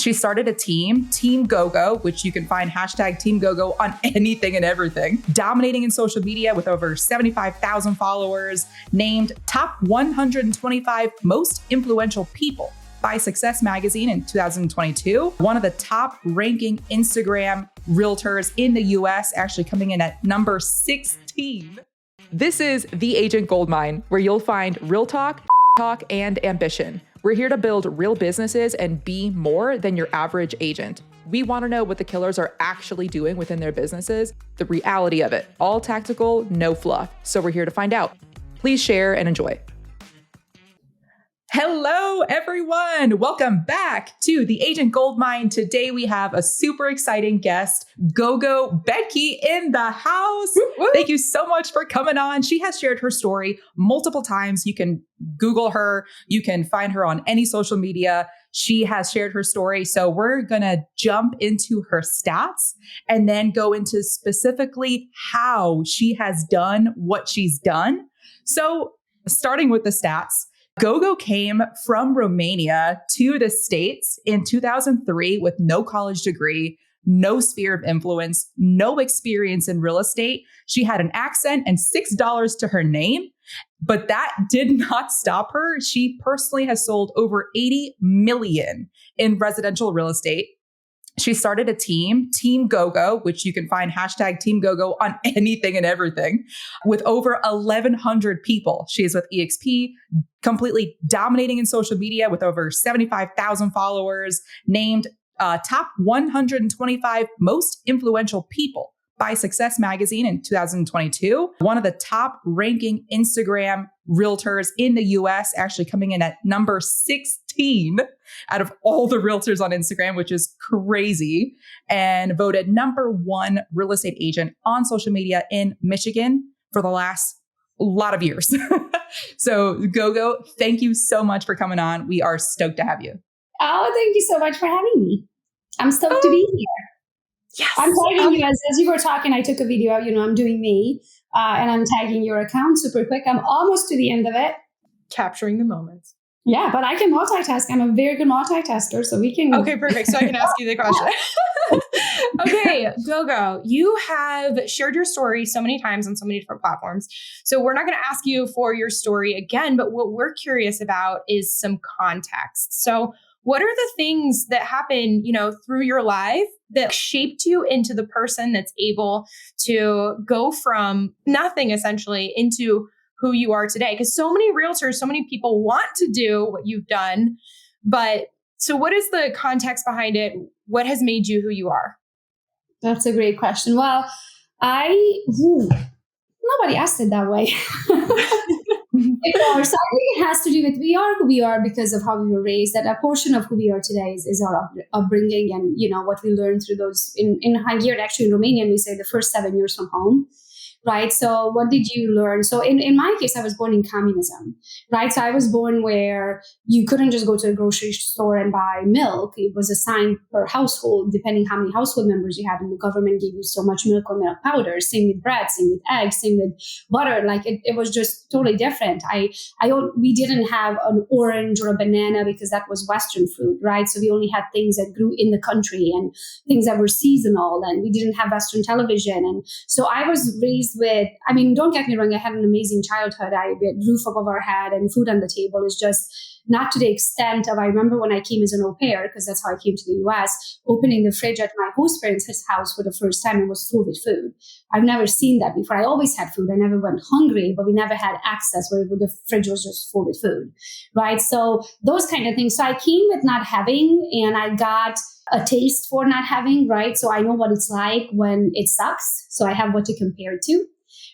She started a team, Team Gogo, which you can find hashtag Team Gogo on anything and everything, dominating in social media with over 75,000 followers, named top 125 most influential people by Success Magazine in 2022, one of the top ranking Instagram realtors in the US, actually coming in at number 16. This is the Agent Goldmine, where you'll find real talk, and ambition. We're here to build real businesses and be more than your average agent. We want to know what the killers are actually doing within their businesses, the reality of it, all tactical, no fluff. So we're here to find out. Please share and enjoy. Hello, everyone. Welcome back to the Agent Goldmine. Today, we have a super exciting guest, Gogo Bethke, in the house. Woo-woo. Thank you so much for coming on. She has shared her story multiple times. You can Google her. You can find her on any social media. She has shared her story. So we're going to jump into her stats and then go into specifically how she has done what she's done. So starting with the stats, Gogo came from Romania to the States in 2003 with no college degree, no sphere of influence, no experience in real estate. She had an accent and $6 to her name, but that did not stop her. She personally has sold over 80 million in residential real estate. She started a team, Team Gogo, which you can find hashtag Team Gogo on anything and everything, with over 1,100 people. She is with EXP, completely dominating in social media with over 75,000 followers, named top 125 most influential people by Success Magazine in 2022, one of the top ranking Instagram realtors in the US, actually coming in at number 16 out of all the realtors on Instagram, which is crazy, and voted number one real estate agent on social media in Michigan for the last lot of years. So Gogo, thank you so much for coming on. We are stoked to have you. Oh, thank you so much for having me. I'm stoked to be here. Yes. I'm tagging you as you were talking. I took a video, I'm doing me, and I'm tagging your account super quick. I'm almost to the end of it. Capturing the moments. Yeah, but I can multitask. I'm a very good multitasker, so we can. Okay, perfect. So I can ask you the question. Okay, Gogo, you have shared your story so many times on so many different platforms. So we're not going to ask you for your story again, but what we're curious about is some context. So what are the things that happen, through your life that shaped you into the person that's able to go from nothing essentially into who you are today? Because so many realtors, so many people want to do what you've done. But so what is the context behind it? What has made you who you are? That's a great question. Well, nobody asked it that way. So I think it has to do with we are who we are because of how we were raised. That a portion of who we are today is our upbringing and, what we learned through those in Hungary, actually in Romania, we say the first 7 years from home. Right. So what did you learn? So in my case, I was born in communism, right? So I was born where you couldn't just go to a grocery store and buy milk. It was assigned per household, depending how many household members you had. And the government gave you so much milk or milk powder. Same with bread, same with eggs, same with butter. Like it was just totally different. We didn't have an orange or a banana because that was Western food, right? So we only had things that grew in the country and things that were seasonal, and we didn't have Western television. And so I was raised with, don't get me wrong, I had an amazing childhood. I had a roof above our head and food on the table. Is just not to the extent of, I remember when I came as an au pair, because that's how I came to the US, opening the fridge at my host parents' house for the first time, it was full with food. I've never seen that before. I always had food. I never went hungry, but we never had access where the fridge was just full with food, right? So those kind of things. So I came with not having, and I got a taste for not having, right? So I know what it's like when it sucks. So I have what to compare to,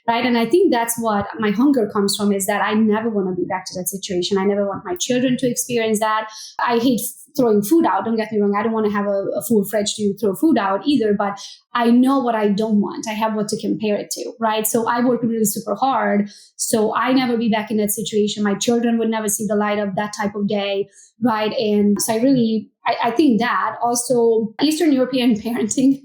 right? And I think that's what my hunger comes from, is that I never want to be back to that situation. I never want my children to experience that. I hate throwing food out. Don't get me wrong. I don't want to have a full fridge to throw food out either, but I know what I don't want. I have what to compare it to, right? So I work really super hard. So I never be back in that situation. My children would never see the light of that type of day, right? And so I think that also Eastern European parenting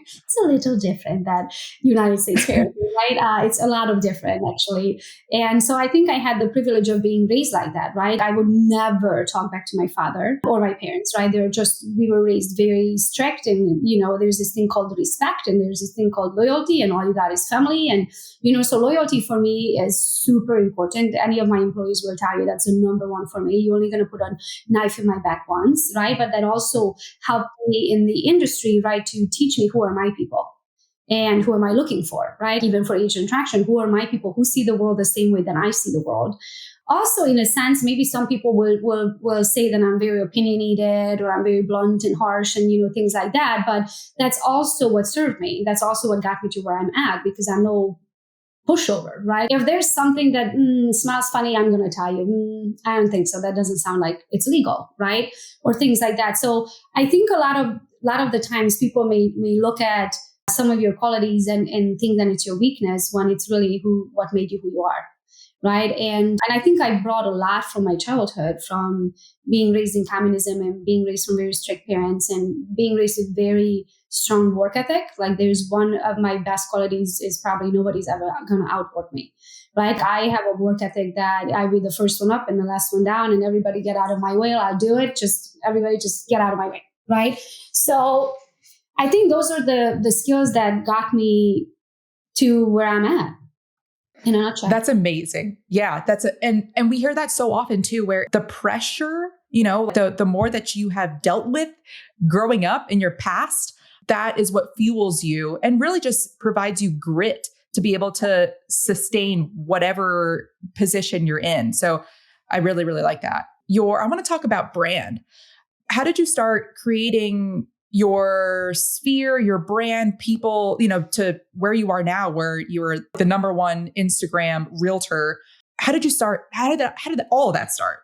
it's a little different than United States parenting, right? It's a lot of different actually. And so I think I had the privilege of being raised like that, right? I would never talk back to my father or my parents, right? We were raised very strict, and, there's this thing called respect, and there's this thing called loyalty, and all you got is family. And, so loyalty for me is super important. Any of my employees will tell you that's the number one for me. You're only going to put a knife in my back once, right? But that also helped me in the industry, right, to teach me who are my people and who am I looking for, right? Even for agent traction, who are my people who see the world the same way that I see the world. Also, in a sense, maybe some people will say that I'm very opinionated or I'm very blunt and harsh and, things like that. But that's also what served me. That's also what got me to where I'm at, because I'm no pushover, right? If there's something that smells funny, I'm going to tell you, I don't think so. That doesn't sound like it's legal, right? Or things like that. So I think a lot of the times people may look at some of your qualities and think that it's your weakness when it's really what made you who you are, right? And I think I brought a lot from my childhood, from being raised in communism and being raised from very strict parents and being raised with very strong work ethic. Like, there's one of my best qualities is probably nobody's ever going to outwork me, right? I have a work ethic that I'll be the first one up and the last one down, and everybody get out of my way. I'll do it. Everybody just get out of my way, right? So I think those are the skills that got me to where I'm at, in a nutshell. That's amazing. Yeah, and we hear that so often too, where the pressure, the more that you have dealt with growing up in your past, that is what fuels you and really just provides you grit to be able to sustain whatever position you're in. So I really, really like that. I want to talk about brand. How did you start creating your sphere, your brand, people, to where you are now, where you're the number one Instagram realtor? How did you start? How did all of that start?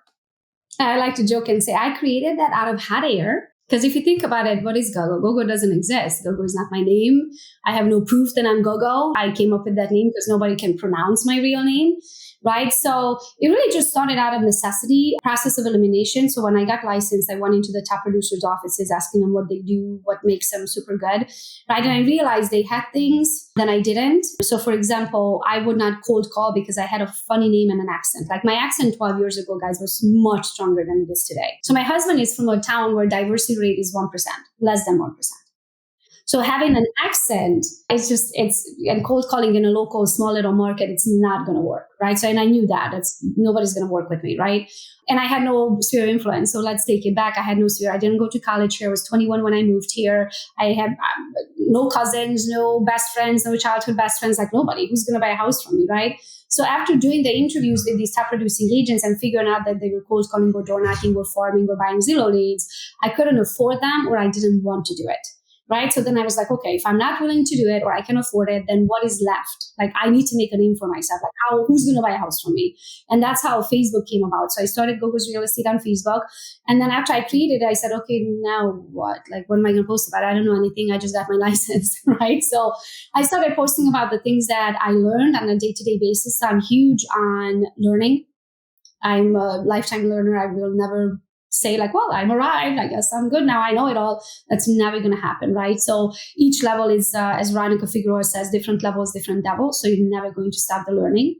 I like to joke and say I created that out of hot air. Because if you think about it, what is Gogo? Gogo doesn't exist. Gogo is not my name. I have no proof that I'm Gogo. I came up with that name because nobody can pronounce my real name, right? So it really just started out of necessity, process of elimination. So when I got licensed, I went into the top producers' offices asking them what they do, what makes them super good, right? And I realized they had things that I didn't. So for example, I would not cold call because I had a funny name and an accent. Like, my accent 12 years ago, guys, was much stronger than it is today. So my husband is from a town where diversity rate is 1%, less than 1%. So having an accent, and cold calling in a local small little market, it's not going to work, right? So, and I knew that nobody's going to work with me, right? And I had no sphere of influence. So let's take it back. I had no sphere. I didn't go to college here. I was 21 when I moved here. I had no cousins, no best friends, no childhood best friends, like nobody. Who's going to buy a house from me, right? So after doing the interviews with these top producing agents and figuring out that they were cold calling or door knocking or farming or buying Zillow leads, I couldn't afford them, or I didn't want to do it. Right. So then I was like, okay, if I'm not willing to do it or I can afford it, then what is left? Like, I need to make a name for myself. Like, who's going to buy a house from me? And that's how Facebook came about. So I started Gogo's Real Estate on Facebook. And then after I created it, I said, okay, now what? Like, what am I going to post about? I don't know anything. I just got my license. Right. So I started posting about the things that I learned on a day-to-day basis. So I'm huge on learning. I'm a lifetime learner. I will never say like, well, I'm arrived, I guess I'm good now, I know it all. That's never going to happen, right? So each level is, as Veronica Figueroa says, different levels, different devils. So you're never going to stop the learning.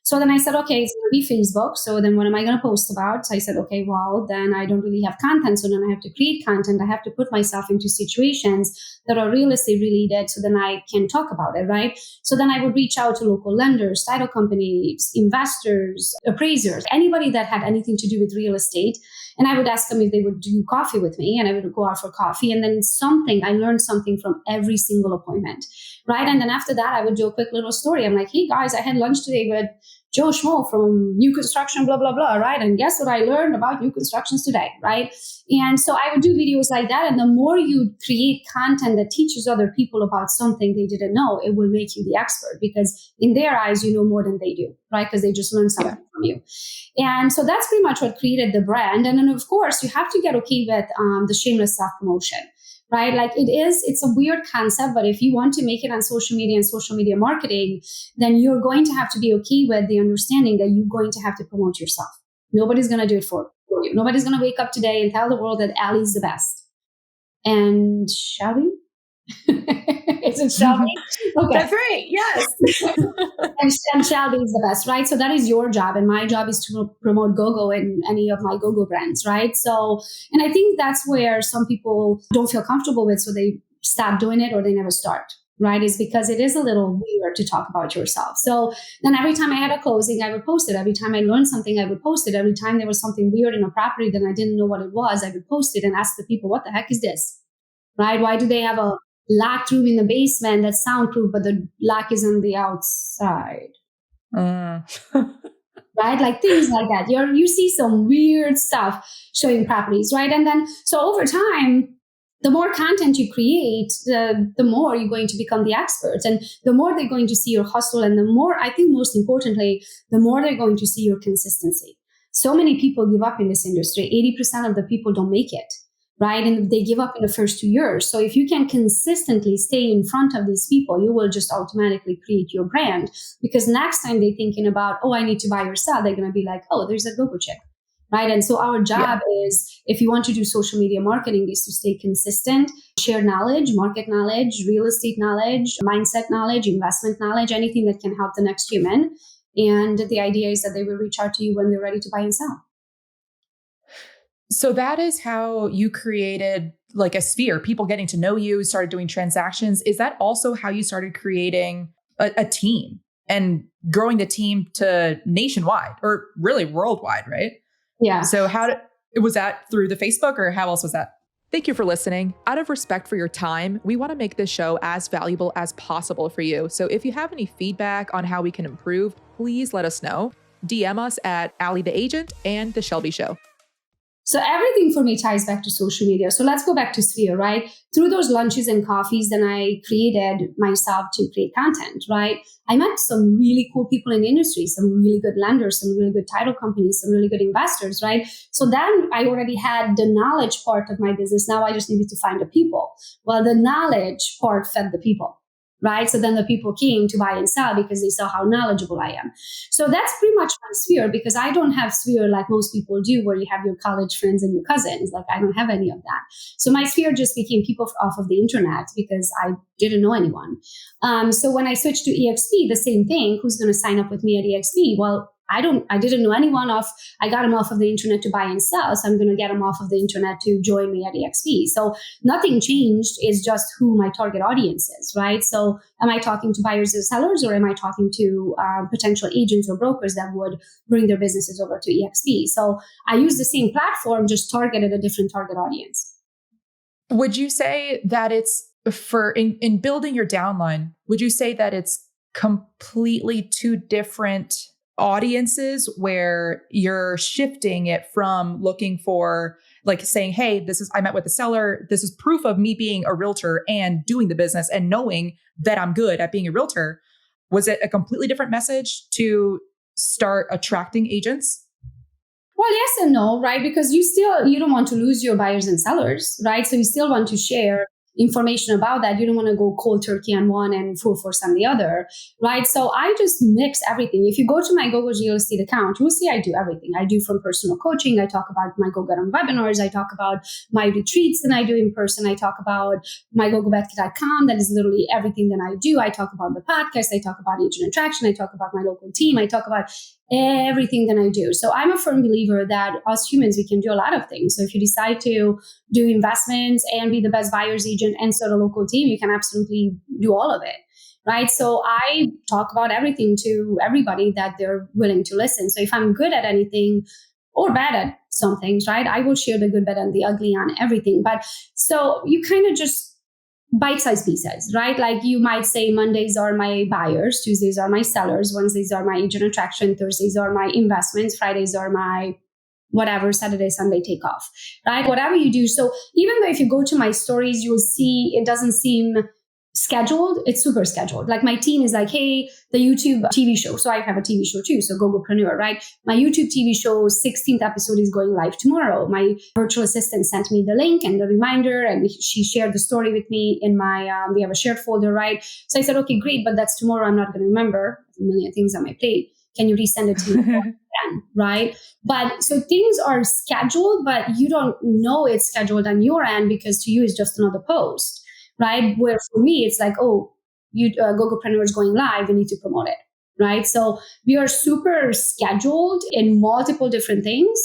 So then I said, okay, it's going to be Facebook. So then what am I going to post about? So I said, okay, well, then I don't really have content. So then I have to create content. I have to put myself into situations that are real estate related. So then I can talk about it, right? So then I would reach out to local lenders, title companies, investors, appraisers, anybody that had anything to do with real estate. And I would ask them if they would do coffee with me, and I would go out for coffee. And then I learned something from every single appointment, right? And then after that, I would do a quick little story. I'm like, hey guys, I had lunch today with Joe Schmo from New Construction, blah, blah, blah, right? And guess what I learned about new constructions today, right? And so I would do videos like that. And the more you create content that teaches other people about something they didn't know, it will make you the expert, because in their eyes, you know more than they do, right? Because they just learned something from you. And so that's pretty much what created the brand. And then of course, you have to get okay with the shameless self-promotion. Right? Like, it's a weird concept, but if you want to make it on social media and social media marketing, then you're going to have to be okay with the understanding that you're going to have to promote yourself, Nobody's going to do it for you. Nobody's going to wake up today and tell the world that Allie's the best. And shall we? Is it shall we? Okay. That's right. Yes. and shall be is the best, right? So that is your job. And my job is to promote Gogo in any of my Gogo brands, right? So, and I think that's where some people don't feel comfortable with. So they stop doing it or they never start, right? Is because it is a little weird to talk about yourself. So then every time I had a closing, I would post it. Every time I learned something, I would post it. Every time there was something weird in a property that I didn't know what it was, I would post it and ask the people, what the heck is this? Right? Why do they have a locked room in the basement that's soundproof, but the lock is on the outside? Right? Like things like that. You see some weird stuff showing properties, right? And then, so over time, the more content you create, the more you're going to become the experts, and the more they're going to see your hustle, and the more, I think most importantly, the more they're going to see your consistency. So many people give up in this industry. 80% of the people don't make it. Right? And they give up in the first 2 years. So if you can consistently stay in front of these people, you will just automatically create your brand, because next time they're thinking about, oh, I need to buy or sell, they're going to be like, oh, there's a Gogo chick. Right? And so our job is, if you want to do social media marketing, is to stay consistent, share knowledge, market knowledge, real estate knowledge, mindset knowledge, investment knowledge, anything that can help the next human. And the idea is that they will reach out to you when they're ready to buy and sell. So that is how you created like a sphere, people getting to know you, started doing transactions. Is that also how you started creating a team and growing the team to nationwide or really worldwide, right? Yeah. So was that through the Facebook, or how else was that? Thank you for listening. Out of respect for your time, we want to make this show as valuable as possible for you. So if you have any feedback on how we can improve, please let us know. DM us at Allie the Agent and The Shelby Show. So everything for me ties back to social media. So let's go back to Sphere, right? Through those lunches and coffees, then I created myself to create content, right? I met some really cool people in the industry, some really good lenders, some really good title companies, some really good investors, right? So then I already had the knowledge part of my business. Now I just needed to find the people. Well, the knowledge part fed the people. Right? So then the people came to buy and sell because they saw how knowledgeable I am. So that's pretty much my sphere, because I don't have sphere like most people do, where you have your college friends and your cousins. Like I don't have any of that. So my sphere just became people off of the internet because I didn't know anyone. So when I switched to EXP, the same thing. Who's going to sign up with me at EXP? Well, I didn't know anyone I got them off of the internet to buy and sell. So I'm going to get them off of the internet to join me at EXP. So nothing changed. It's just who my target audience is, right? So am I talking to buyers and sellers, or am I talking to potential agents or brokers that would bring their businesses over to EXP? So I use the same platform, just targeted a different target audience. Would you say that it's in building your downline, would you say that it's completely two different audiences where you're shifting it from looking for, like saying, hey, I met with the seller. This is proof of me being a realtor and doing the business and knowing that I'm good at being a realtor. Was it a completely different message to start attracting agents? Well, yes and no, right? Because you don't want to lose your buyers and sellers, right? So you still want to share information about that. You don't want to go cold turkey on one and full force on the other, right? So I just mix everything. If you go to my Gogo Real Estate account, you'll see I do everything. I do from personal coaching. I talk about my Gogo webinars. I talk about my retreats that I do in person. I talk about my GogoBethke.com. That is literally everything that I do. I talk about the podcast. I talk about agent attraction. I talk about my local team. I talk about everything that I do. So I'm a firm believer that us humans, we can do a lot of things. So if you decide to do investments and be the best buyer's agent and start a local team, you can absolutely do all of it. Right. So I talk about everything to everybody that they're willing to listen. So if I'm good at anything or bad at some things, right, I will share the good, bad, and the ugly on everything. But so you kind of just bite-sized pieces, right? Like you might say Mondays are my buyers, Tuesdays are my sellers, Wednesdays are my agent attraction, Thursdays are my investments, Fridays are my whatever, Saturday, Sunday take off, right? Whatever you do. So even though if you go to my stories, you'll see it doesn't seem scheduled, it's super scheduled. Like my team is like, hey, the YouTube TV show. So I have a TV show too. So Gogopreneur, right? My YouTube TV show 16th episode is going live tomorrow. My virtual assistant sent me the link and the reminder, and she shared the story with me in my, we have a shared folder, right? So I said, okay, great, but that's tomorrow. I'm not going to remember. A million things on my plate. Can you resend it to me? can, right? But so things are scheduled, but you don't know it's scheduled on your end because to you it's just another post, right? Where for me, it's like, oh, Gogopreneur is going live, we need to promote it, right? So we are super scheduled in multiple different things.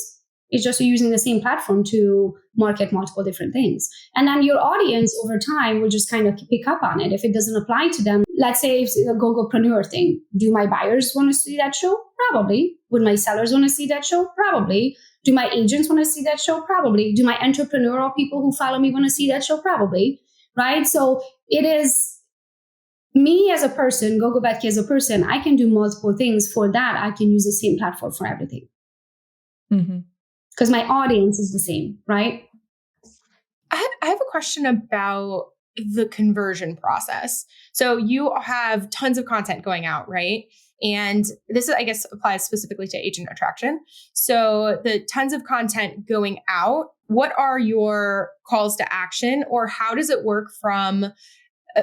It's just using the same platform to market multiple different things. And then your audience over time will just kind of pick up on it. If it doesn't apply to them, let's say it's a Gogopreneur thing. Do my buyers want to see that show? Probably. Would my sellers want to see that show? Probably. Do my agents want to see that show? Probably. Do my entrepreneurial people who follow me want to see that show? Probably. Right? So it is me as a person, Gogo Bethke as a person, I can do multiple things. For that, I can use the same platform for everything. Because my audience is the same, right? I have a question about the conversion process. So you have tons of content going out, right? And this, I guess, applies specifically to agent attraction. So the tons of content going out, what are your calls to action, or how does it work from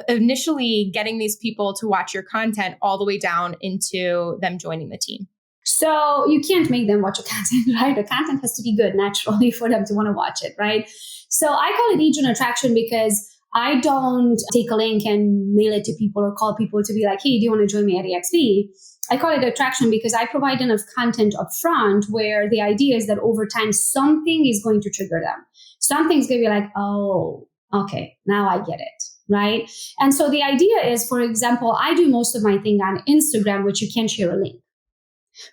initially getting these people to watch your content all the way down into them joining the team? So you can't make them watch your content, right? The content has to be good naturally for them to want to watch it, right? So I call it agent attraction because I don't take a link and mail it to people or call people to be like, hey, do you want to join me at EXP? I call it attraction because I provide enough content up front where the idea is that over time, something is going to trigger them. Something's going to be like, oh, okay, now I get it. Right. And so the idea is, for example, I do most of my thing on Instagram, which you can share a link.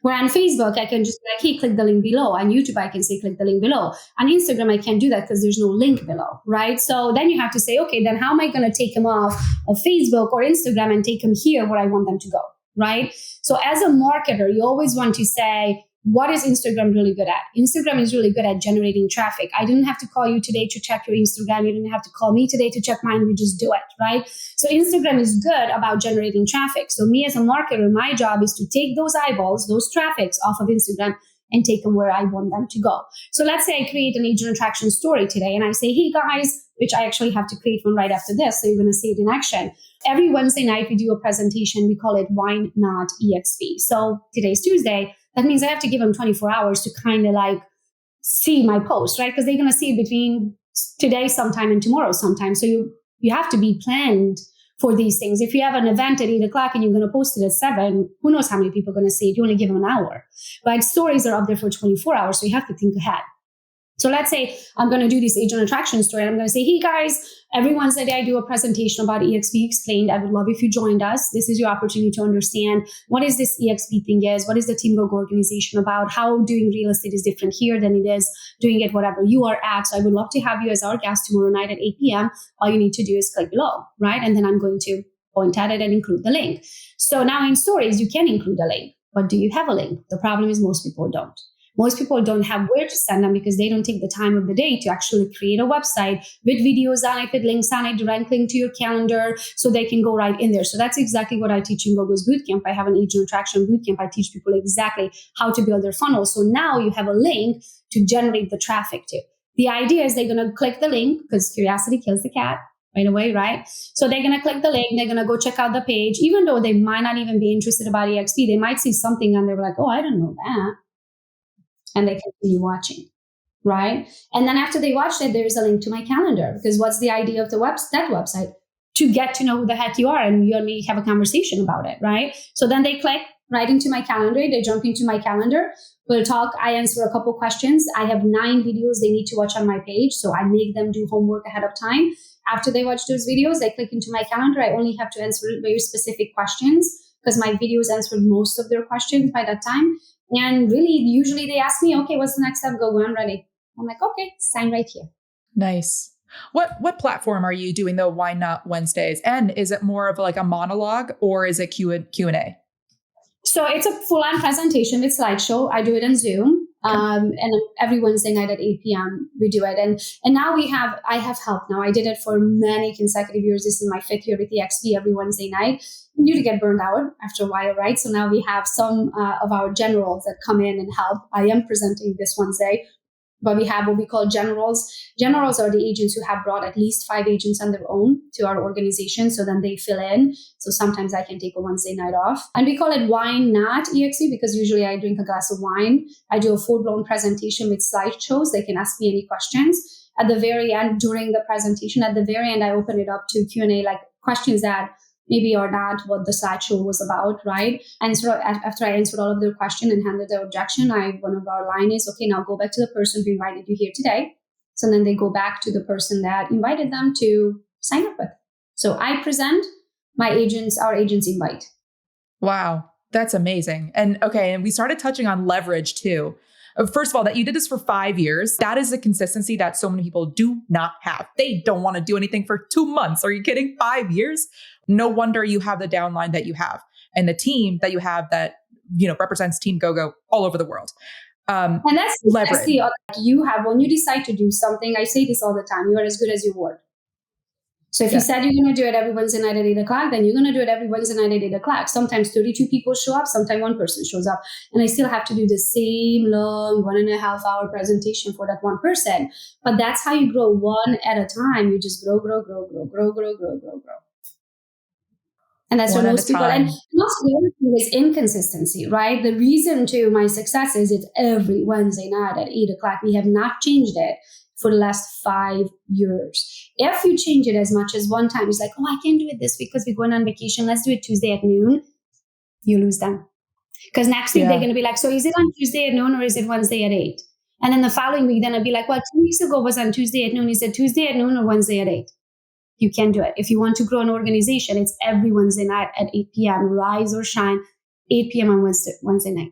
Where on Facebook, I can just be like, hey, click the link below. On YouTube, I can say, click the link below. On Instagram, I can't do that because there's no link below, right? So then you have to say, okay, then how am I going to take them off of Facebook or Instagram and take them here where I want them to go, right? So as a marketer, you always want to say, what is Instagram really good at? Instagram is really good at generating traffic. I didn't have to call you today to check your Instagram. You didn't have to call me today to check mine. We just do it, right? So Instagram is good about generating traffic. So me as a marketer, my job is to take those eyeballs, those traffics off of Instagram and take them where I want them to go. So let's say I create an agent attraction story today and I say, hey guys, which I actually have to create one right after this. So you're going to see it in action. Every Wednesday night, we do a presentation. We call it Why Not EXP. So today's Tuesday. That means I have to give them 24 hours to kind of like see my post, right? Because they're going to see it between today sometime and tomorrow sometime. So you have to be planned for these things. If you have an event at 8:00 and you're going to post it at 7, who knows how many people are going to see it? You only give them an hour. But stories are up there for 24 hours. So you have to think ahead. So let's say I'm going to do this agent attraction story. And I'm going to say, hey guys, every Wednesday I do a presentation about EXP Explained. I would love if you joined us. This is your opportunity to understand what is this EXP thing is, what is the Team Gogo organization about, how doing real estate is different here than it is doing it whatever you are at. So I would love to have you as our guest tomorrow night at 8 p.m. All you need to do is click below, right? And then I'm going to point at it and include the link. So now in stories, you can include a link, but do you have a link? The problem is most people don't. Most people don't have where to send them because they don't take the time of the day to actually create a website with videos on it, with links on it, direct link to your calendar so they can go right in there. So that's exactly what I teach in Gogo's Bootcamp. I have an agent attraction bootcamp. I teach people exactly how to build their funnel. So now you have a link to generate the traffic to. The idea is they're going to click the link because curiosity kills the cat right away, right? So they're going to click the link. They're going to go check out the page. Even though they might not even be interested about EXP, they might see something and they're like, oh, I don't know that. And they continue watching, right? And then after they watch it, there's a link to my calendar because what's the idea of that website? To get to know who the heck you are and you and me have a conversation about it, right? So then they click right into my calendar. They jump into my calendar. We'll talk. I answer a couple questions. I have 9 videos they need to watch on my page. So I make them do homework ahead of time. After they watch those videos, they click into my calendar. I only have to answer very specific questions because my videos answered most of their questions by that time. And really, usually they ask me, okay, what's the next step? Go, I'm ready. I'm like, okay, sign right here. Nice. What platform are you doing the Why Not Wednesdays? And is it more of like a monologue or is it Q&A? So it's a full-on presentation with slideshow. I do it on Zoom. And every Wednesday night at 8 p.m. we do it. And now I have help now. I did it for many consecutive years. This is my 5th year with EXP every Wednesday night. You to get burned out after a while, right? So now we have some of our generals that come in and help. I am presenting this Wednesday. but we have what we call generals. Generals are the agents who have brought at least 5 agents on their own to our organization. So then they fill in. So sometimes I can take a Wednesday night off. And we call it wine, not EXP, because usually I drink a glass of wine. I do a full-blown presentation with slideshows. They can ask me any questions. At the very end, during the presentation, at the very end, I open it up to Q&A, like questions that maybe are not what the slideshow was about, right? And so after I answered all of their questions and handed the objection, one of our line is, okay, now go back to the person who invited you here today. So then they go back to the person that invited them to sign up with. So I present our agents invite. Wow, that's amazing. And okay, and we started touching on leverage too. First of all, that you did this for 5 years. That is a consistency that so many people do not have. They don't want to do anything for 2 months. Are you kidding? 5 years? No wonder you have the downline that you have and the team that you have that, represents Team Gogo all over the world. And that's the you have, when you decide to do something, I say this all the time, you are as good as your word. So if you said you're going to do it every Wednesday night at 8 o'clock, then you're going to do it every Wednesday night at 8 o'clock. Sometimes 32 people show up, sometimes one person shows up. And I still have to do the same long 1.5 hour presentation for that one person. But that's how you grow one at a time. You just grow. And that's what most people, and also the other thing is inconsistency, right? The reason to my success is it's every Wednesday night at 8 o'clock. We have not changed it for the last 5 years. If you change it as much as one time, it's like, oh, I can't do it this week because we're going on vacation. Let's do it Tuesday at noon. You lose them. Because next week they're going to be like, so is it on Tuesday at noon or is it Wednesday at 8? And then the following week, then I'll be like, well, 2 weeks ago was on Tuesday at noon. Is it Tuesday at noon or Wednesday at 8? You can do it. If you want to grow an organization, it's every Wednesday night at 8 p.m. Rise or shine, 8 p.m. on Wednesday night.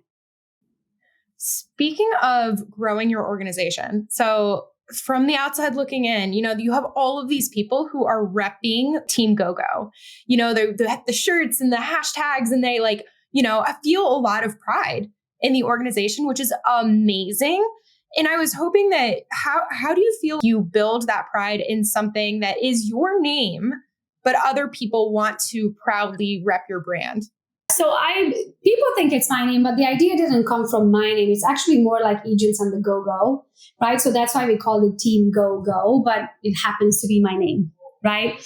Speaking of growing your organization, so from the outside looking in, you have all of these people who are repping Team Gogo. The shirts and the hashtags, and they I feel a lot of pride in the organization, which is amazing. And I was hoping that how do you feel you build that pride in something that is your name, but other people want to proudly rep your brand? So people think it's my name, but the idea didn't come from my name. It's actually more like Agents on the Go-Go, right? So that's why we call it Team Go-Go, but it happens to be my name, right?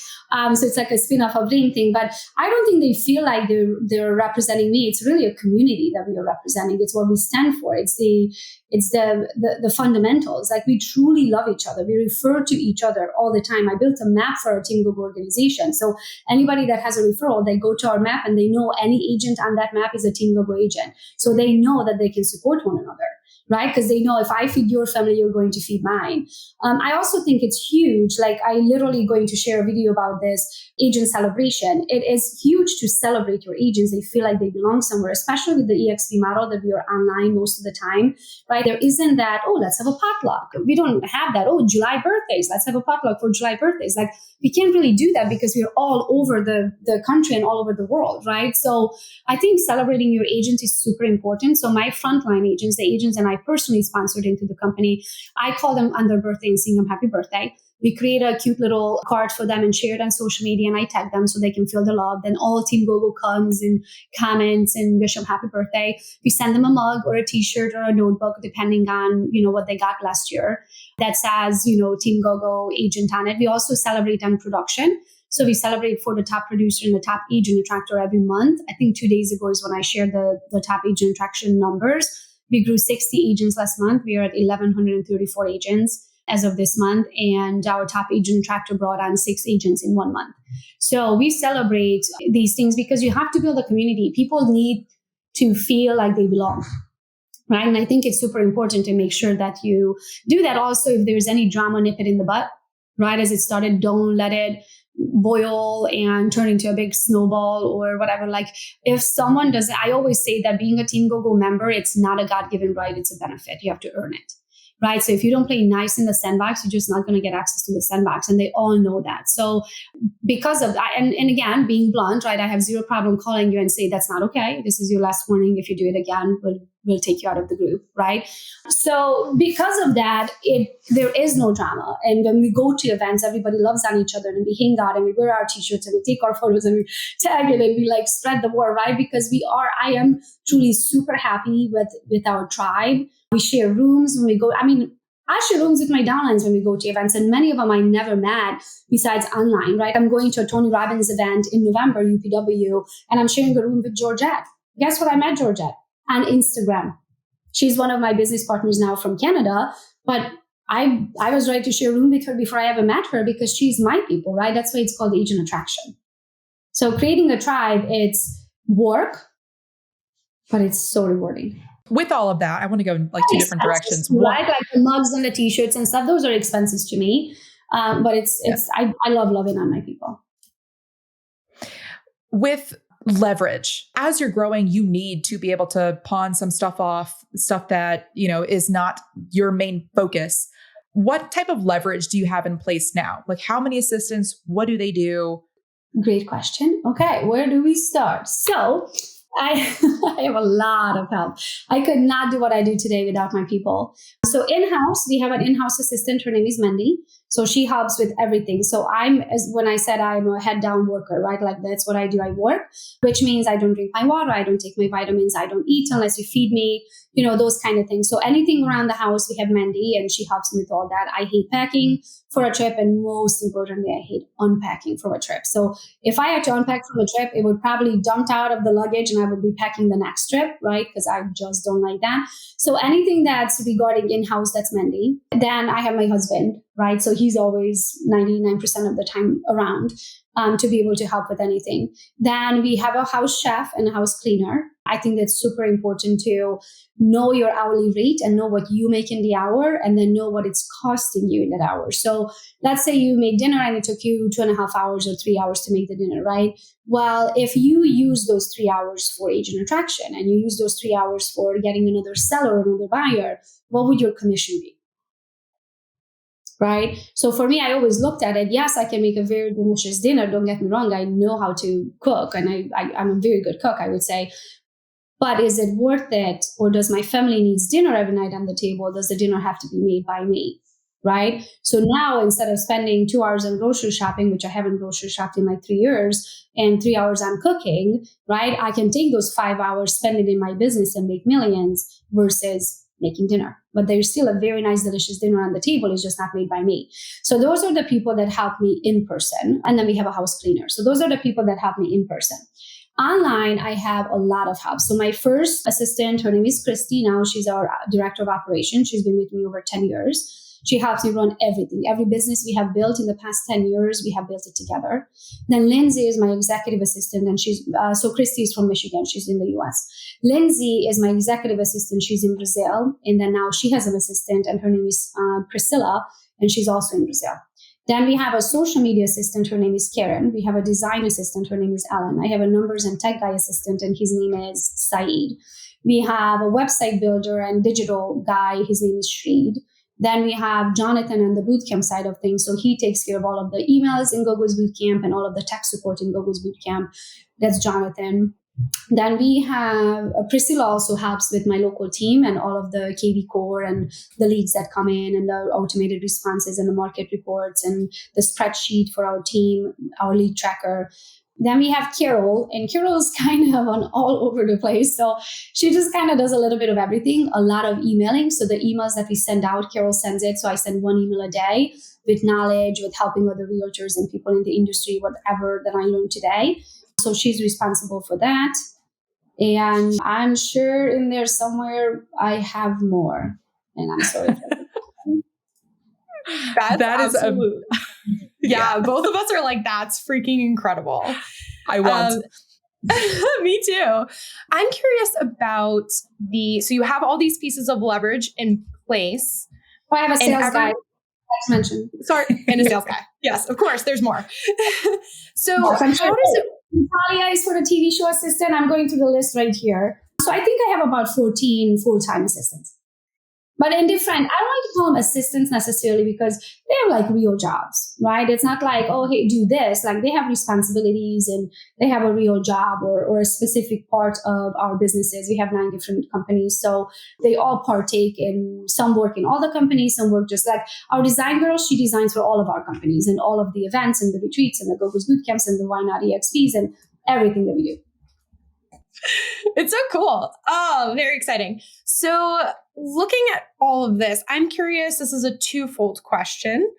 So it's like a spin-off of Dream thing, but I don't think they feel like they're representing me. It's really a community that we are representing. It's what we stand for. It's the fundamentals. Like, we truly love each other. We refer to each other all the time. I built a map for our Team Gogo organization. So anybody that has a referral, they go to our map and they know any agent on that map is a Team Gogo agent. So they know that they can support one another, right? Because they know if I feed your family, you're going to feed mine. I also think it's huge. Like, I literally going to share a video about this agent celebration. It is huge to celebrate your agents. They feel like they belong somewhere, especially with the EXP model that we are online most of the time, right? There isn't that, oh, let's have a potluck. We don't have that. Oh, July birthdays. Let's have a potluck for July birthdays. Like, we can't really do that because we're all over the country and all over the world, right? So I think celebrating your agent is super important. So my frontline agents, the agents and I personally sponsored into the company, I call them on their birthday and sing them happy birthday. We create a cute little card for them and share it on social media, and I tag them so they can feel the love. Then all Team Gogo comes and comments and wish them happy birthday. We send them a mug or a t-shirt or a notebook, depending on, what they got last year, that says, Team Gogo agent on it. We also celebrate on production. So we celebrate for the top producer and the top agent attractor every month. I think 2 days ago is when I shared the top agent attraction numbers. We grew 60 agents last month. We are at 1,134 agents as of this month. And our top agent attractor brought on 6 agents in 1 month. So we celebrate these things because you have to build a community. People need to feel like they belong, right? And I think it's super important to make sure that you do that. Also, if there's any drama, nip it in the butt, right? As it started, don't let it boil and turn into a big snowball or whatever. Like, if someone does, I always say that being a Team Gogo member, it's not a God-given right, it's a benefit. You have to earn it, right? So if you don't play nice in the sandbox, you're just not going to get access to the sandbox. And they all know that. So because of that, and again, being blunt, right? I have zero problem calling you and say, that's not okay. This is your last warning. If you do it again, we'll take you out of the group, right? So because of that, there is no drama. And when we go to events, everybody loves on each other and we hang out and we wear our t-shirts and we take our photos and we tag it and we spread the word, right? Because I am truly super happy with our tribe. We share rooms when we go. I mean, I share rooms with my downlines when we go to events, and many of them I never met besides online, right? I'm going to a Tony Robbins event in November, UPW, and I'm sharing a room with Georgette. Guess what? I met Georgette on Instagram. She's one of my business partners now from Canada, but I was ready to share a room with her before I ever met her because she's my people, right? That's why it's called agent attraction. So creating a tribe, it's work, but it's so rewarding. With all of that, I want to go in like two different directions. Right? Like the mugs and the t-shirts and stuff, those are expenses to me. But I love loving on my people. With leverage, as you're growing, you need to be able to pawn some stuff off, stuff that, is not your main focus. What type of leverage do you have in place now? Like how many assistants? What do they do? Great question. Okay, where do we start? So I have a lot of help. I could not do what I do today without my people. So in-house, we have an in-house assistant. Her name is Mandy. So she helps with everything. So when I said I'm a head down worker, right? Like that's what I do. I work, which means I don't drink my water. I don't take my vitamins. I don't eat unless you feed me, those kind of things. So anything around the house, we have Mandy and she helps me with all that. I hate packing for a trip. And most importantly, I hate unpacking from a trip. So if I had to unpack from a trip, it would probably dump out of the luggage and I would be packing the next trip, right? Because I just don't like that. So anything that's regarding in-house, that's Mandy. Then I have my husband, right? So he's always 99% of the time around to be able to help with anything. Then we have a house chef and a house cleaner. I think that's super important to know your hourly rate and know what you make in the hour and then know what it's costing you in that hour. So let's say you made dinner and it took you 2.5 hours or 3 hours to make the dinner, right? Well, if you use those 3 hours for agent attraction and you use those 3 hours for getting another seller, another buyer, what would your commission be? Right? So for me, I always looked at it. Yes, I can make a very delicious dinner. Don't get me wrong. I know how to cook and I'm a very good cook, I would say. But is it worth it? Or does my family needs dinner every night on the table? Does the dinner have to be made by me? Right? So now instead of spending 2 hours on grocery shopping, which I haven't grocery shopped in like 3 years, and 3 hours on cooking, right? I can take those 5 hours, spend it in my business and make millions versus making dinner. But there's still a very nice, delicious dinner on the table. It's just not made by me. So those are the people that help me in person. And then we have a house cleaner. So those are the people that help me in person. Online, I have a lot of help. So my first assistant, her name is Christy. Now she's our director of operations. She's been with me over 10 years. She helps me run everything. Every business we have built in the past 10 years, we have built it together. Then Lindsay is my executive assistant, and so Christy is from Michigan. She's in the US. Lindsay is my executive assistant. She's in Brazil. And then now she has an assistant, and her name is Priscilla, and she's also in Brazil. Then we have a social media assistant. Her name is Karen. We have a design assistant. Her name is Ellen. I have a numbers and tech guy assistant, and his name is Saeed. We have a website builder and digital guy. His name is Shreed. Then we have Jonathan on the bootcamp side of things. So he takes care of all of the emails in Gogo's bootcamp and all of the tech support in Gogo's bootcamp. That's Jonathan. Then we have Priscilla also helps with my local team and all of the KV core and the leads that come in and the automated responses and the market reports and the spreadsheet for our team, our lead tracker. Then we have Carol, and Carol's kind of on all over the place. So she just kind of does a little bit of everything, a lot of emailing. So the emails that we send out, Carol sends it. So I send 1 email a day with knowledge, with helping other realtors and people in the industry, whatever that I learned today. So she's responsible for that. And I'm sure in there somewhere I have more. And I'm sorry for that. That is absolute. Yeah, both of us are like, that's freaking incredible. I want. Me too. I'm curious about so you have all these pieces of leverage in place. I have a sales guy. Mentioned. Sorry, and a sales guy. Yes, of course, there's more. So yes, how does it? Natalia is for the TV show assistant. I'm going through the list right here. So I think I have about 14 full-time assistants. But in different, I don't like to call them assistants necessarily because they're like real jobs, right? It's not like, oh, hey, do this. Like they have responsibilities and they have a real job or a specific part of our businesses. We have 9 different companies. So they all partake in, some work in all the companies, some work just like our design girl. She designs for all of our companies and all of the events and the retreats and the Gogo's bootcamps and the Why Not EXPs and everything that we do. It's so cool. Oh, very exciting. So looking at all of this, I'm curious, this is a twofold question.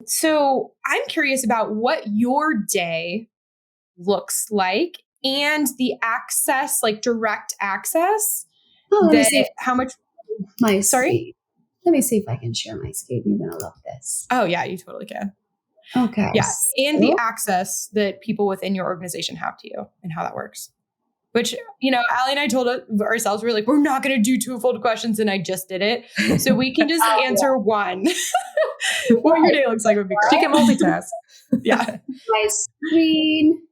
So I'm curious about what your day looks like and the access, like direct access. How much? Sorry? Let me see if I can share my screen. You're going to love this. Oh, yeah, you totally can. Okay. Yeah. And the access that people within your organization have to you and how that works. Which, Allie and I told ourselves, we're like, we're not going to do twofold questions. And I just did it. So we can just answer one. What your day looks like would be great. She can multitask. Yeah. My screen.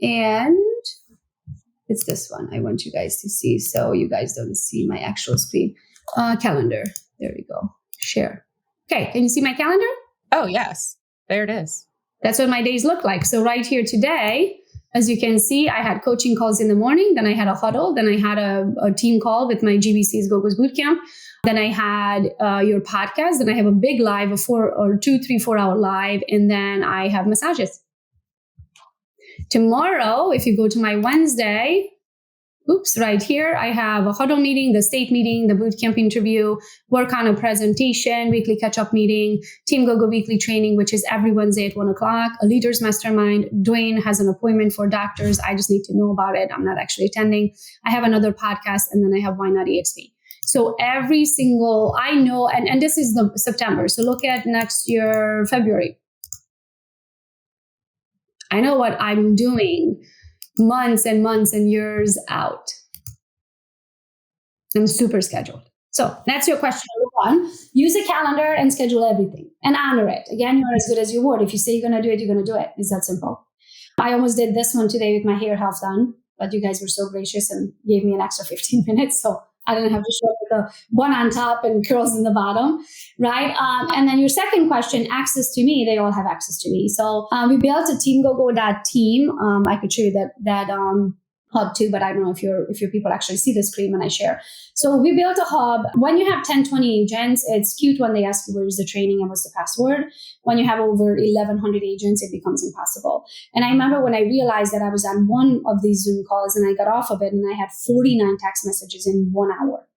And it's this one I want you guys to see. So you guys don't see my actual screen. Calendar. There we go. Share. Okay. Can you see my calendar? Oh, yes. There it is. That's what my days look like. So right here today, as you can see, I had coaching calls in the morning. Then I had a huddle. Then I had a team call with my GBC's Gogo's Bootcamp. Then I had your podcast. Then I have a big live, a 4 hour live. And then I have massages. Tomorrow, if you go to my Wednesday, right here, I have a huddle meeting, the state meeting, the bootcamp interview, work on a presentation, weekly catch-up meeting, Team Gogo weekly training, which is every Wednesday at 1:00, a leaders mastermind. Dwayne has an appointment for doctors. I just need to know about it. I'm not actually attending. I have another podcast, and then I have Why Not EXP. So every single, I know, and this is the September. So look at next year, February. I know what I'm doing months and months and years out. I'm super scheduled. So that's your question number one. Use a calendar and schedule everything and honor it. Again, you're as good as your word. If you say you're going to do it, you're going to do it. It's that simple. I almost did this one today with my hair half done, but you guys were so gracious and gave me an extra 15 minutes. So I didn't have to show up with the bun on top and curls in the bottom, right? And then your second question, access to me, they all have access to me. So we built a teamgogo.team. I could show you that hub too, but I don't know if your people actually see the screen when I share. So we built a hub. When you have 10, 20 agents, it's cute when they ask you where's the training and what's the password. When you have over 1,100 agents, it becomes impossible. And I remember when I realized that I was on one of these Zoom calls and I got off of it and I had 49 text messages in 1 hour.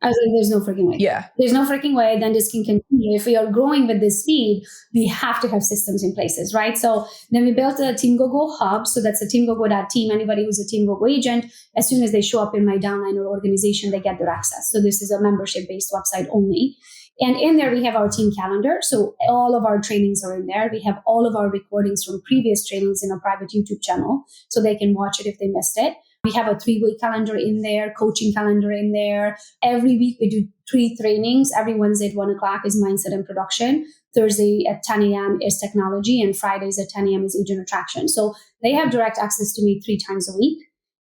I was like, there's no freaking way. Yeah. There's no freaking way. Then this can continue. If we are growing with this speed, we have to have systems in places, right? So then we built a Team Gogo hub. So that's a teamgogo.team. Anybody who's a Team Gogo agent, as soon as they show up in my downline or organization, they get their access. So this is a membership-based website only. And in there, we have our team calendar. So all of our trainings are in there. We have all of our recordings from previous trainings in a private YouTube channel, so they can watch it if they missed it. We have a 3-week calendar in there, coaching calendar in there. Every week we do 3 trainings. Every Wednesday at 1:00 is mindset and production. Thursday at 10 a.m. is technology, and Fridays at 10 a.m. is agent attraction. So they have direct access to me 3 times a week.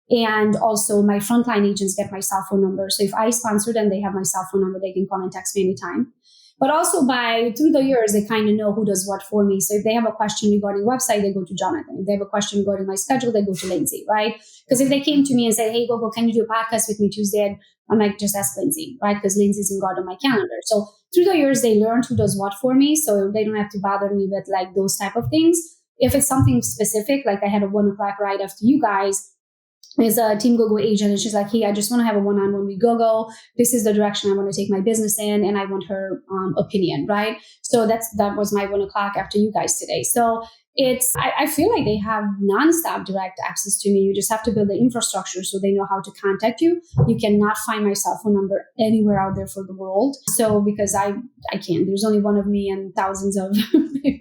And also my frontline agents get my cell phone number. So if I sponsor them, they have my cell phone number. They can call and text me anytime. But also through the years, they kind of know who does what for me. So if they have a question regarding website, they go to Jonathan. If they have a question regarding my schedule, they go to Lindsay, right? Because if they came to me and said, hey, Gogo, can you do a podcast with me Tuesday? I might just ask Lindsay, right? Because Lindsay's in God on my calendar. So through the years, they learned who does what for me. So they don't have to bother me with like those type of things. If it's something specific, like I had a 1:00 right after you guys, is a Team Gogo agent, and she's like, hey, I just want to have a one-on-one with Gogo. This is the direction I want to take my business in, and I want her opinion, right? So that was my 1:00 after you guys today. So I feel like they have nonstop direct access to me. You just have to build the infrastructure so they know how to contact you. You cannot find my cell phone number anywhere out there for the world. So because I can't, there's only one of me and thousands of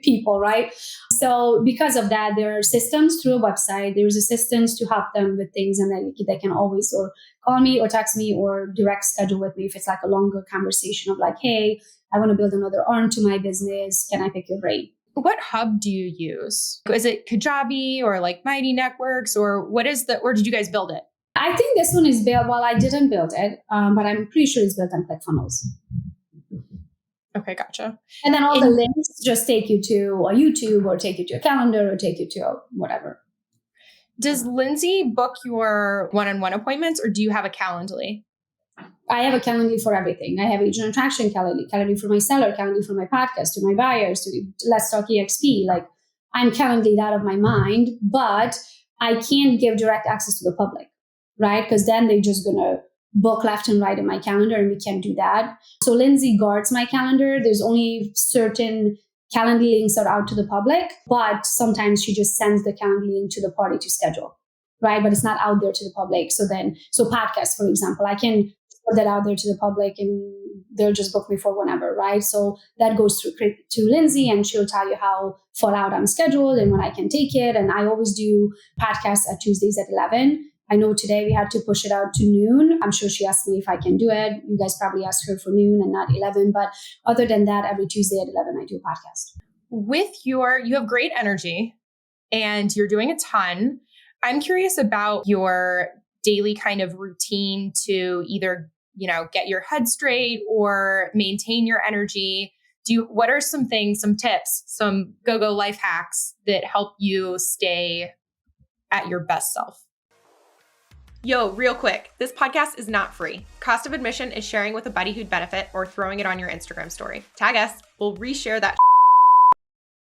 people, right? So because of that, there are systems through a website. There's assistants to help them with things, and then they can always or call me or text me or direct schedule with me if it's like a longer conversation of like, hey, I want to build another arm to my business. Can I pick your brain? What hub do you use? Is it Kajabi or like Mighty Networks, or or did you guys build it? I think this one is built, well, I didn't build it, but I'm pretty sure it's built on ClickFunnels. Okay, gotcha. And then all the links just take you to a YouTube or take you to a calendar or take you to a whatever. Does Lindsay book your one-on-one appointments, or do you have a Calendly? I have a Calendly for everything. I have agent attraction Calendly for my seller, Calendly for my podcast, to my buyers, to Let's Talk EXP. Like I'm Calendly out of my mind, but I can't give direct access to the public, right? Because then they're just going to book left and right in my calendar, and we can't do that. So Lindsay guards my calendar. There's only certain calendar links are out to the public, but sometimes she just sends the calendar link to the party to schedule, right? But it's not out there to the public. So podcasts, for example, I can put that out there to the public and they'll just book me for whenever, right? So that goes through to Lindsay, and she'll tell you how far out I'm scheduled and when I can take it. And I always do podcasts at Tuesdays at 11. I know today we had to push it out to noon. I'm sure she asked me if I can do it. You guys probably asked her for noon and not 11. But other than that, every Tuesday at 11, I do a podcast. You have great energy and you're doing a ton. I'm curious about your daily kind of routine to either, get your head straight or maintain your energy. What are some things, some tips, some Gogo life hacks that help you stay at your best self? Yo, real quick, this podcast is not free. Cost of admission is sharing with a buddy who'd benefit or throwing it on your Instagram story. Tag us, we'll reshare that.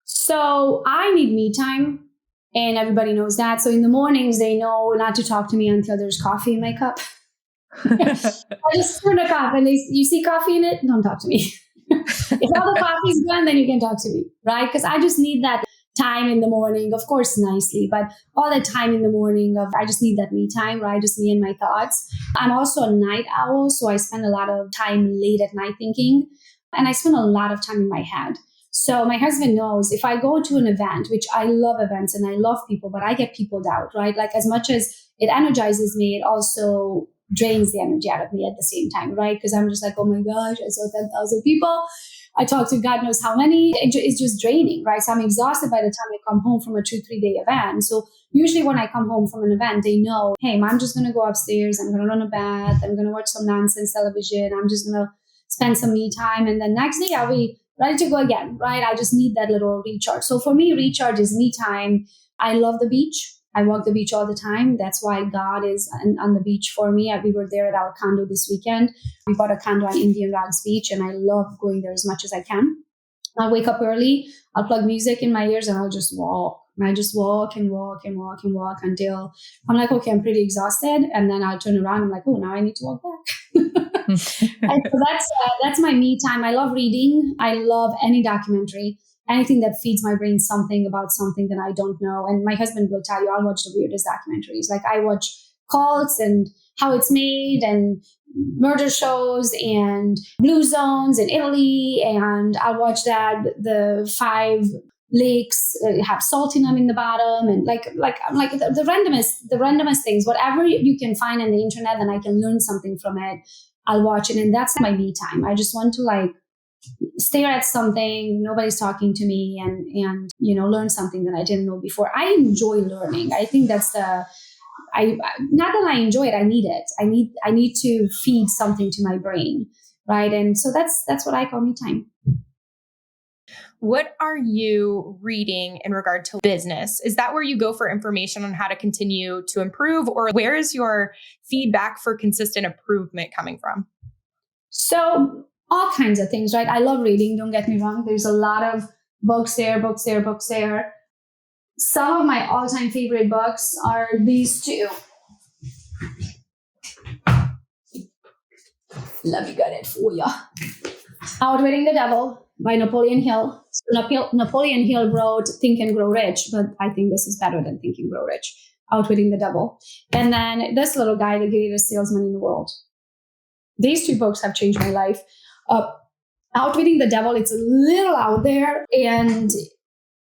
So I need me time, and everybody knows that. So in the mornings, they know not to talk to me until there's coffee in my cup. I just turn a cup and you see coffee in it, don't talk to me. If all the coffee's gone, then you can talk to me, right? Because I just need that time in the morning, of course, nicely, but all that time in the morning I just need that me time, right? Just me and my thoughts. I'm also a night owl, so I spend a lot of time late at night thinking, and I spend a lot of time in my head. So my husband knows if I go to an event, which I love events and I love people, but I get peopled out, right? Like as much as it energizes me, it also drains the energy out of me at the same time, right? Because I'm just like, oh my gosh, I saw 10,000 people. I talked to God knows how many. It's just draining, right? So I'm exhausted by the time I come home from a 2-3 day event. So usually when I come home from an event, they know, hey, I'm just going to go upstairs. I'm going to run a bath. I'm going to watch some nonsense television. I'm just going to spend some me time. And then next day I'll be ready to go again, right? I just need that little recharge. So for me, recharge is me time. I love the beach. I walk the beach all the time. That's why God is on the beach for me. We were there at our condo this weekend. We bought a condo on Indian Rocks Beach, and I love going there as much as I can. I'll wake up early. I'll plug music in my ears, and I'll just walk. And I just walk and walk and walk and walk until I'm like, okay, I'm pretty exhausted. And then I'll turn around. I'm like, oh, now I need to walk back. And so that's my me time. I love reading. I love any documentary. Anything that feeds my brain something about something that I don't know. And my husband will tell you, I'll watch the weirdest documentaries. Like I watch cults and how it's made and murder shows and blue zones in Italy. And I'll watch the 5 lakes have salt in them in the bottom. And like the randomest things, whatever you can find on the internet, and I can learn something from it, I'll watch it. And that's my me time. I just want to stare at something, nobody's talking to me, and learn something that I didn't know before. I enjoy learning. I think that's not that I enjoy it, I need it. I need to feed something to my brain, right? And so that's what I call me time. What are you reading in regard to business? Is that where you go for information on how to continue to improve, or where is your feedback for consistent improvement coming from? So all kinds of things, right? I love reading. Don't get me wrong. There's a lot of books there. Some of my all-time favorite books are these 2. Let me get it for you. Outwitting the Devil by Napoleon Hill. Napoleon Hill wrote Think and Grow Rich, but I think this is better than Think and Grow Rich. Outwitting the Devil. And then this little guy, The Greatest Salesman in the World. These 2 books have changed my life. Outwitting the Devil, it's a little out there, and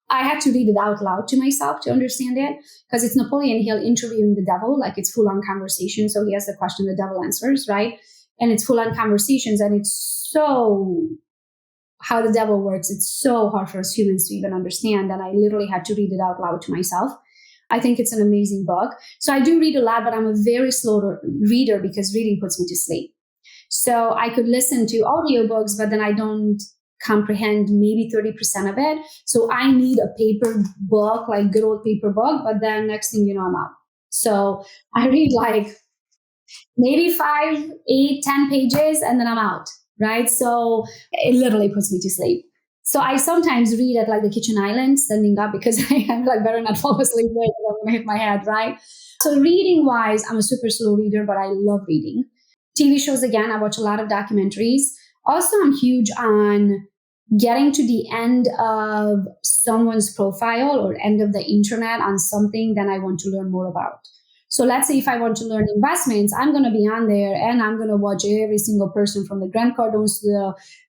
I had to read it out loud to myself to understand it, because it's Napoleon Hill interviewing the devil, like it's full-on conversation. So he has the question, the devil answers, right? And it's full-on conversations, and it's so how the devil works. It's so hard for us humans to even understand, and I literally had to read it out loud to myself. I think it's an amazing book. So I do read a lot, but I'm a very slow reader because reading puts me to sleep. So I could listen to audiobooks, but then I don't comprehend maybe 30% of it. So I need a paper book, like good old paper book, but then next thing you know, I'm out. So I read maybe 5, 8, 10 pages, and then I'm out, right? So it literally puts me to sleep. So I sometimes read at the kitchen island, standing up, because I'm better not fall asleep there because I'm going to hit my head, right? So reading wise, I'm a super slow reader, but I love reading. TV shows, again, I watch a lot of documentaries. Also, I'm huge on getting to the end of someone's profile or end of the internet on something that I want to learn more about. So let's say if I want to learn investments, I'm going to be on there and I'm going to watch every single person from the Grant Cardones to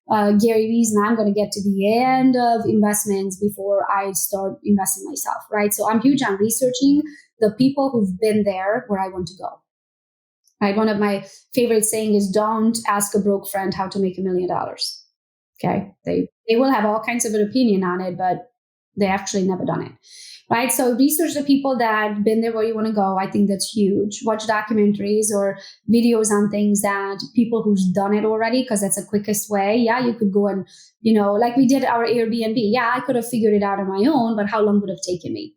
the Gary Vee's, and I'm going to get to the end of investments before I start investing myself, right? So I'm huge on researching the people who've been there where I want to go. Right? One of my favorite saying is, don't ask a broke friend how to make $1 million. Okay. They will have all kinds of an opinion on it, but they actually never done it. Right. So research the people that been there where you want to go. I think that's huge. Watch documentaries or videos on things that people who's done it already, because that's the quickest way. Yeah, you could go and, like we did our Airbnb. Yeah, I could have figured it out on my own, but how long would it have taken me?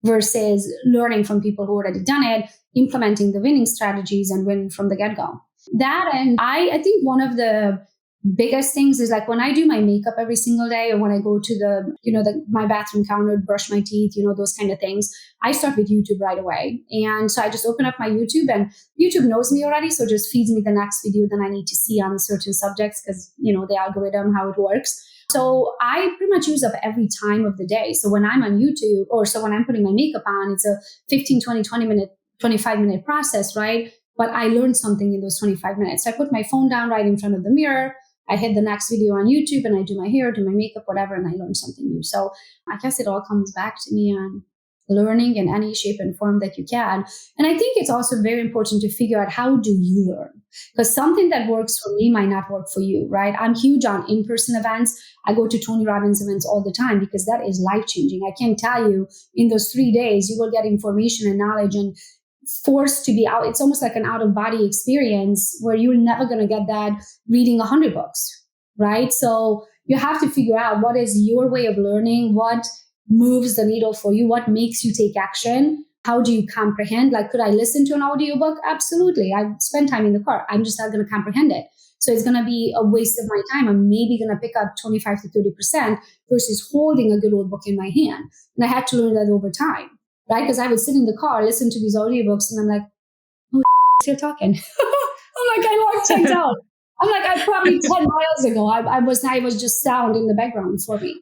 Versus learning from people who already done it, implementing the winning strategies and win from the get-go. That, and I think one of the biggest things is like when I do my makeup every single day, or when I go to my bathroom counter, brush my teeth, those kind of things, I start with YouTube right away. And so I just open up my YouTube, and YouTube knows me already. So it just feeds me the next video that I need to see on certain subjects, because, the algorithm, how it works. So I pretty much use up every time of the day. So when I'm on YouTube, or so when I'm putting my makeup on, it's a 15, 20, 25 minute process, right? But I learned something in those 25 minutes. So I put my phone down right in front of the mirror. I hit the next video on YouTube and I do my hair, do my makeup, whatever, and I learn something new. So I guess it all comes back to me on learning in any shape and form that you can. And I think it's also very important to figure out, how do you learn? Because something that works for me might not work for you, right? I'm huge on in-person events. I go to Tony Robbins events all the time because that is life-changing. I can tell you, in those 3 days, you will get information and knowledge and forced to be out. It's almost like an out-of-body experience where you're never going to get that reading 100 books, right? So you have to figure out what is your way of learning, what moves the needle for you, what makes you take action. How do you comprehend? Like, could I listen to an audiobook? Absolutely. I spend time in the car. I'm just not going to comprehend it. So it's going to be a waste of my time. I'm maybe going to pick up 25 to 30% versus holding a good old book in my hand. And I had to learn that over time, right? Because I would sit in the car, listen to these audiobooks, and I'm like, oh, you're talking. I'm like, I locked things out. I'm like, I probably 10 miles ago, I was just sound in the background for me.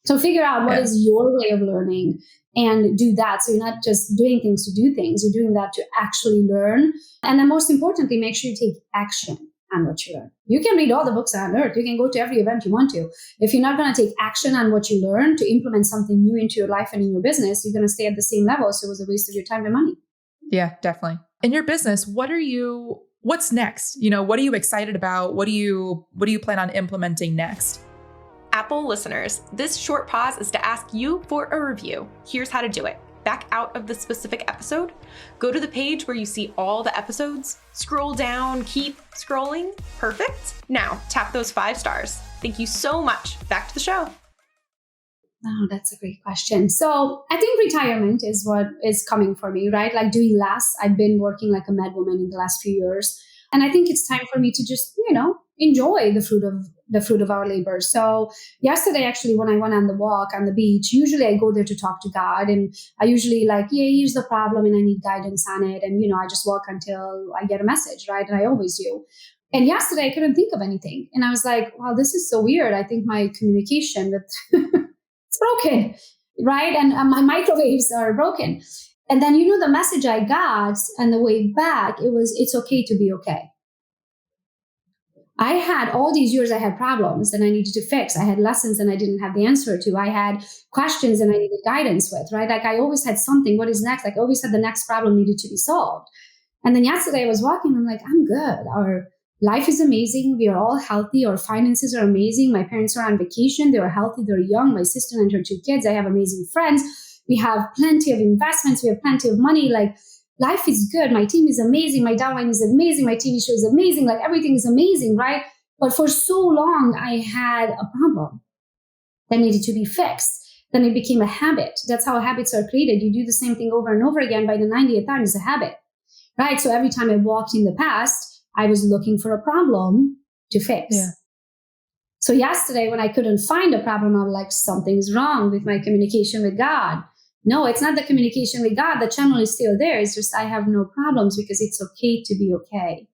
So figure out what is your way of learning and do that. So you're not just doing things to do things. You're doing that to actually learn. And then most importantly, make sure you take action on what you learn. You can read all the books on earth. You can go to every event you want to. If you're not going to take action on what you learn to implement something new into your life and in your business, you're going to stay at the same level. So it was a waste of your time and money. Yeah, definitely. In your business, what's next? What are you excited about? What do you plan on implementing next? Apple listeners, this short pause is to ask you for a review. Here's how to do it. Back out of the specific episode, go to the page where you see all the episodes, scroll down, keep scrolling. Perfect. Now tap those 5 stars. Thank you so much. Back to the show. Oh, that's a great question. So I think retirement is what is coming for me, right? Like doing less. I've been working like a mad woman in the last few years. And I think it's time for me to just, enjoy the fruit of our labor. So yesterday, actually, when I went on the walk on the beach, usually I go there to talk to God. And I usually here's the problem and I need guidance on it. And, I just walk until I get a message, right? And I always do. And yesterday I couldn't think of anything. And I was like, wow, this is so weird. I think my communication with it's broken, right? And my microwaves are broken. And then, the message I got on the way back, it's okay to be okay. I had all these years, I had problems that I needed to fix. I had lessons and I didn't have the answer to. I had questions and I needed guidance with, right? Like I always had something. What is next? Like I always had the next problem needed to be solved. And then yesterday I was walking, I'm like, I'm good. Our life is amazing. We are all healthy. Our finances are amazing. My parents are on vacation. They are healthy. They're young. My sister and her 2 kids. I have amazing friends. We have plenty of investments. We have plenty of money. Like life is good. My team is amazing. My downline is amazing. My TV show is amazing. Like everything is amazing, right? But for so long, I had a problem that needed to be fixed. Then it became a habit. That's how habits are created. You do the same thing over and over again. By the 90th time, it's a habit, right? So every time I walked in the past, I was looking for a problem to fix. Yeah. So yesterday, when I couldn't find a problem, I was like, something's wrong with my communication with God. No, it's not the communication with God. The channel is still there. It's just I have no problems because it's okay to be okay.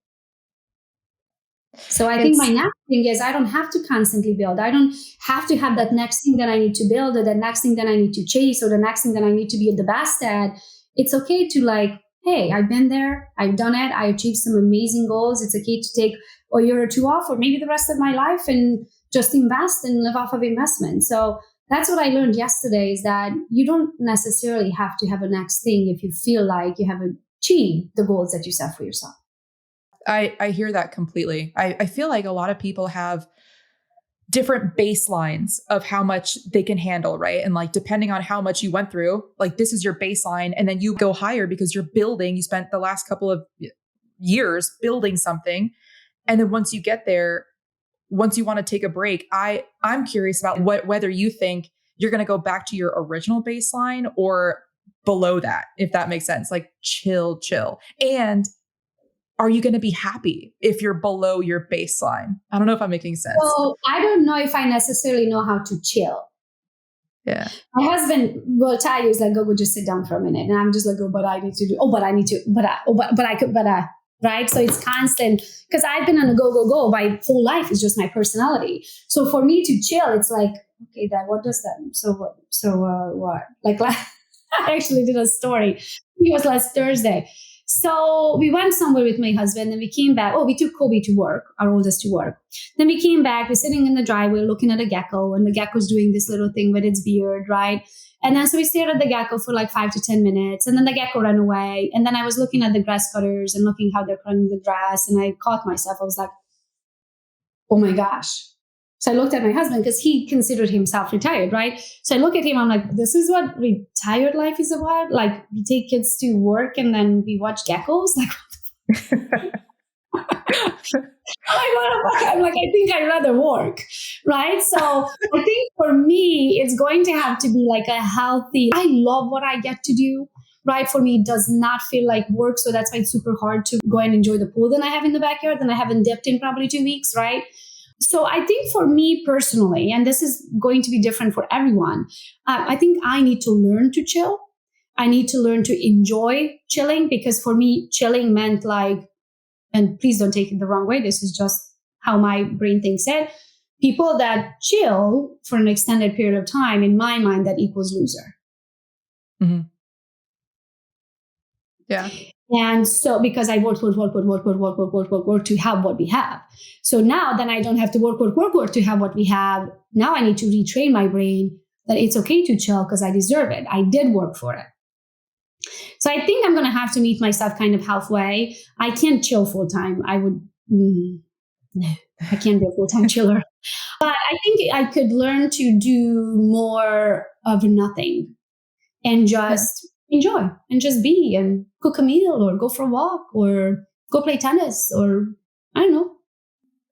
So I think my next thing is I don't have to constantly build. I don't have to have that next thing that I need to build, or the next thing that I need to chase, or the next thing that I need to be the best at. It's okay to like, hey, I've been there, I've done it, I achieved some amazing goals. It's okay to take a year or two off, or maybe the rest of my life, and just invest and live off of investment. So that's what I learned yesterday, is that you don't necessarily have to have a next thing if you feel like you have achieved the goals that you set for yourself. I hear that completely. I feel like a lot of people have different baselines of how much they can handle, right? And like, depending on how much you went through, like this is your baseline, and then you go higher because you're building, you spent the last couple of years building something. And then once you get there, once you want to take a break, I'm curious about whether you think you're going to go back to your original baseline or below that, if that makes sense, like chill. And are you going to be happy if you're below your baseline? I don't know if I'm making sense. Well, I don't know if I necessarily know how to chill. Yeah. My husband will tell you, is like, Gogo, just sit down for a minute. And I'm just like, but I need to do, but I need to, right? So it's constant, because I've been on a go. My whole life is just my personality. So for me to chill, it's like, okay, Dad, what does that mean? So what? Like, I actually did a story. It was last Thursday. So we went somewhere with my husband, and we came back. Oh, we took Kobe to work, our oldest to work. Then we came back, we're sitting in the driveway looking at a gecko, and the gecko's doing this little thing with its beard, right? And then so we stared at the gecko for like 5 to 10 minutes, and then the gecko ran away. And then I was looking at the grass cutters and looking how they're cutting the grass, and I caught myself. I was like, oh my gosh. So I looked at my husband, because he considered himself retired, right? So I look at him, I'm like, this is what retired life is about? Like, we take kids to work and then we watch geckos? Like, I'm like, I think I'd rather work, right? So I think for me, it's going to have to be like a healthy, I love what I get to do, right? For me, it does not feel like work. So that's why it's super hard to go and enjoy the pool that I have in the backyard, and I haven't dipped in probably 2 weeks, right? So I think for me personally, and this is going to be different for everyone, I think I need to learn to chill. I need to learn to enjoy chilling, because for me, chilling meant like, and please don't take it the wrong way, this is just how my brain thinks it. People that chill for an extended period of time, in my mind, that equals loser. Mm-hmm. Yeah. And so because I work to have what we have. So now then I don't have to work to have what we have. Now I need to retrain my brain that it's okay to chill because I deserve it. I did work for it. So I think I'm going to have to meet myself kind of halfway. I can't chill full time. I can't be a full-time chiller. But I think I could learn to do more of nothing and just enjoy and just be and cook a meal or go for a walk or go play tennis or I don't know.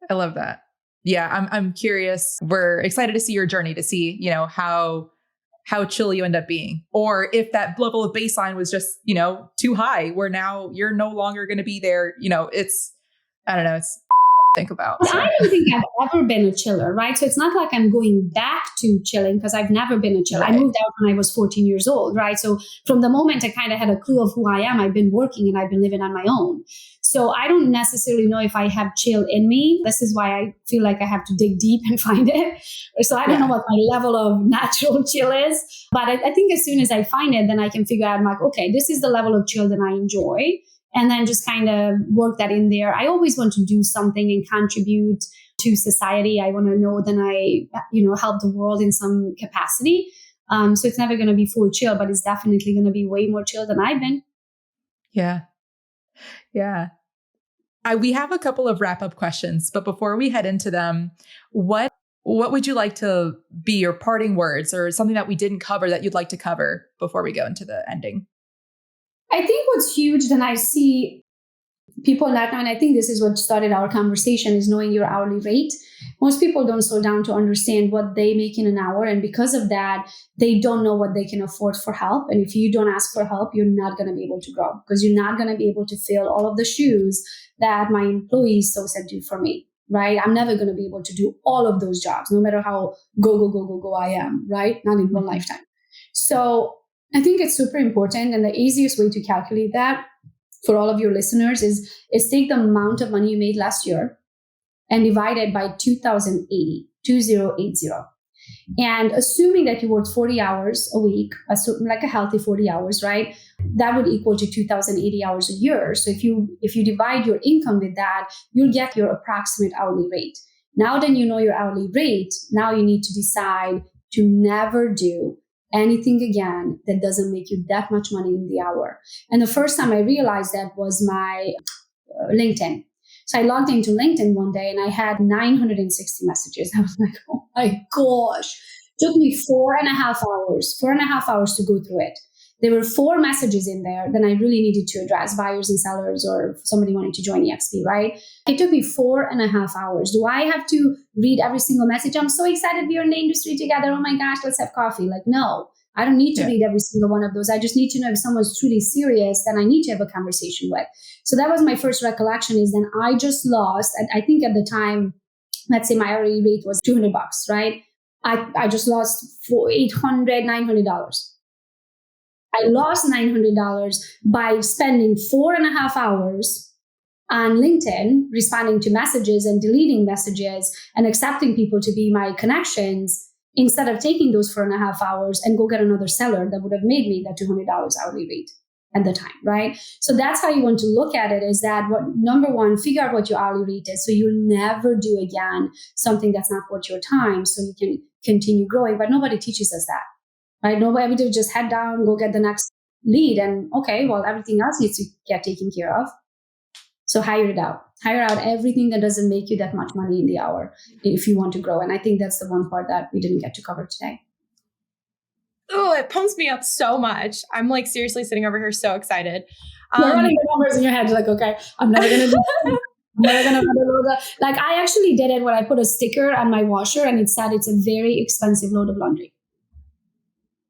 I love that. Yeah, I'm curious. We're excited to see your journey, to see, how chill you end up being, or if that level of baseline was just, too high, where now you're no longer going to be there. It's, I don't know, it's think about. So. I don't think I've ever been a chiller, right? So it's not like I'm going back to chilling because I've never been a chiller. Right. I moved out when I was 14 years old, right? So from the moment I kind of had a clue of who I am, I've been working and I've been living on my own. So I don't necessarily know if I have chill in me. This is why I feel like I have to dig deep and find it. So I don't know what my level of natural chill is. But I think as soon as I find it, then I can figure out, I'm like, okay, this is the level of chill that I enjoy. And then just kind of work that in there. I always want to do something and contribute to society. I want to know that I, help the world in some capacity. So it's never going to be full chill, but it's definitely going to be way more chill than I've been. Yeah. Yeah. We have a couple of wrap-up questions, but before we head into them, what would you like to be your parting words, or something that we didn't cover that you'd like to cover before we go into the ending? I think what's huge, then I see people not knowing, I think this is what started our conversation, is knowing your hourly rate. Most people don't slow down to understand what they make in an hour. And because of that, they don't know what they can afford for help. And if you don't ask for help, you're not going to be able to grow, because you're not going to be able to fill all of the shoes that my employees so said do for me, right? I'm never going to be able to do all of those jobs, no matter how go I am, right? Not in one lifetime. So I think it's super important. And the easiest way to calculate that for all of your listeners is take the amount of money you made last year and divide it by 2080. And assuming that you worked 40 hours a week, like a healthy 40 hours, right? That would equal to 2,080 hours a year. So if you divide your income with that, you'll get your approximate hourly rate. Now that you know your hourly rate, now you need to decide to never do anything again that doesn't make you that much money in the hour. And the first time I realized that was my LinkedIn. So I logged into LinkedIn one day and I had 960 messages. I was like, oh my gosh. It took me 4.5 hours to go through it. There were 4 messages in there that I really needed to address, buyers and sellers or somebody wanting to join EXP, right? It took me 4.5 hours. Do I have to read every single message? I'm so excited we are in the industry together. Oh my gosh, let's have coffee. Like, no, I don't need to read every single one of those. I just need to know if someone's truly serious, then I need to have a conversation with. So that was my first recollection is then I just lost, and I think at the time, let's say my hourly rate was $200, right? I just lost $900. I lost $900 by spending 4.5 hours on LinkedIn, responding to messages and deleting messages and accepting people to be my connections instead of taking those 4.5 hours and go get another seller that would have made me that $200 hourly rate at the time, right? So that's how you want to look at it is that number one, figure out what your hourly rate is so you'll never do again something that's not worth your time so you can continue growing. But nobody teaches us that. Right? Nobody to just head down, go get the next lead and okay, well, everything else needs to get taken care of. So hire it out. Hire out everything that doesn't make you that much money in the hour if you want to grow. And I think that's the one part that we didn't get to cover today. Oh, it pumps me up so much. I'm like seriously sitting over here so excited. You're running the numbers in your head. You're like, okay, I'm never going to do I'm never going to load up. Like I actually did it when I put a sticker on my washer and it said it's a very expensive load of laundry.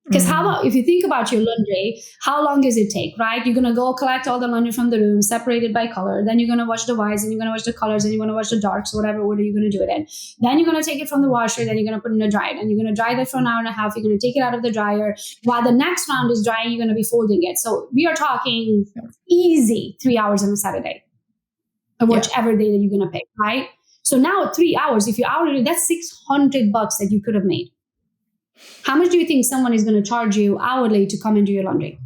Because if you think about your laundry, how long does it take, right? You're going to go collect all the laundry from the room, separate it by color. Then you're going to wash the whites and you're going to wash the colors and you're going to wash the darks, whatever order you're going to do it in. Then you're going to take it from the washer. Then you're going to put it in the dryer. And you're going to dry that for an hour and a half. You're going to take it out of the dryer. While the next round is drying, you're going to be folding it. So we are talking easy 3 hours on a Saturday. Or whichever day that you're going to pick, right? So now 3 hours, if you're hourly, that's $600 that you could have made. How much do you think someone is going to charge you hourly to come and do your laundry?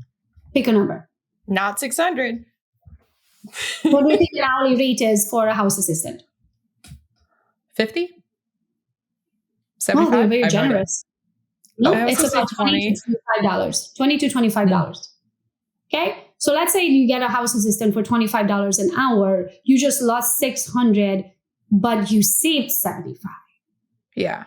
Pick a number. Not 600. What do you think an hourly rate is for a house assistant? 50? 75? Oh, they're very generous. No, it's about $20 to $25. $20 to $25. Okay? So let's say you get a house assistant for $25 an hour. You just lost $600, but you saved $75. Yeah.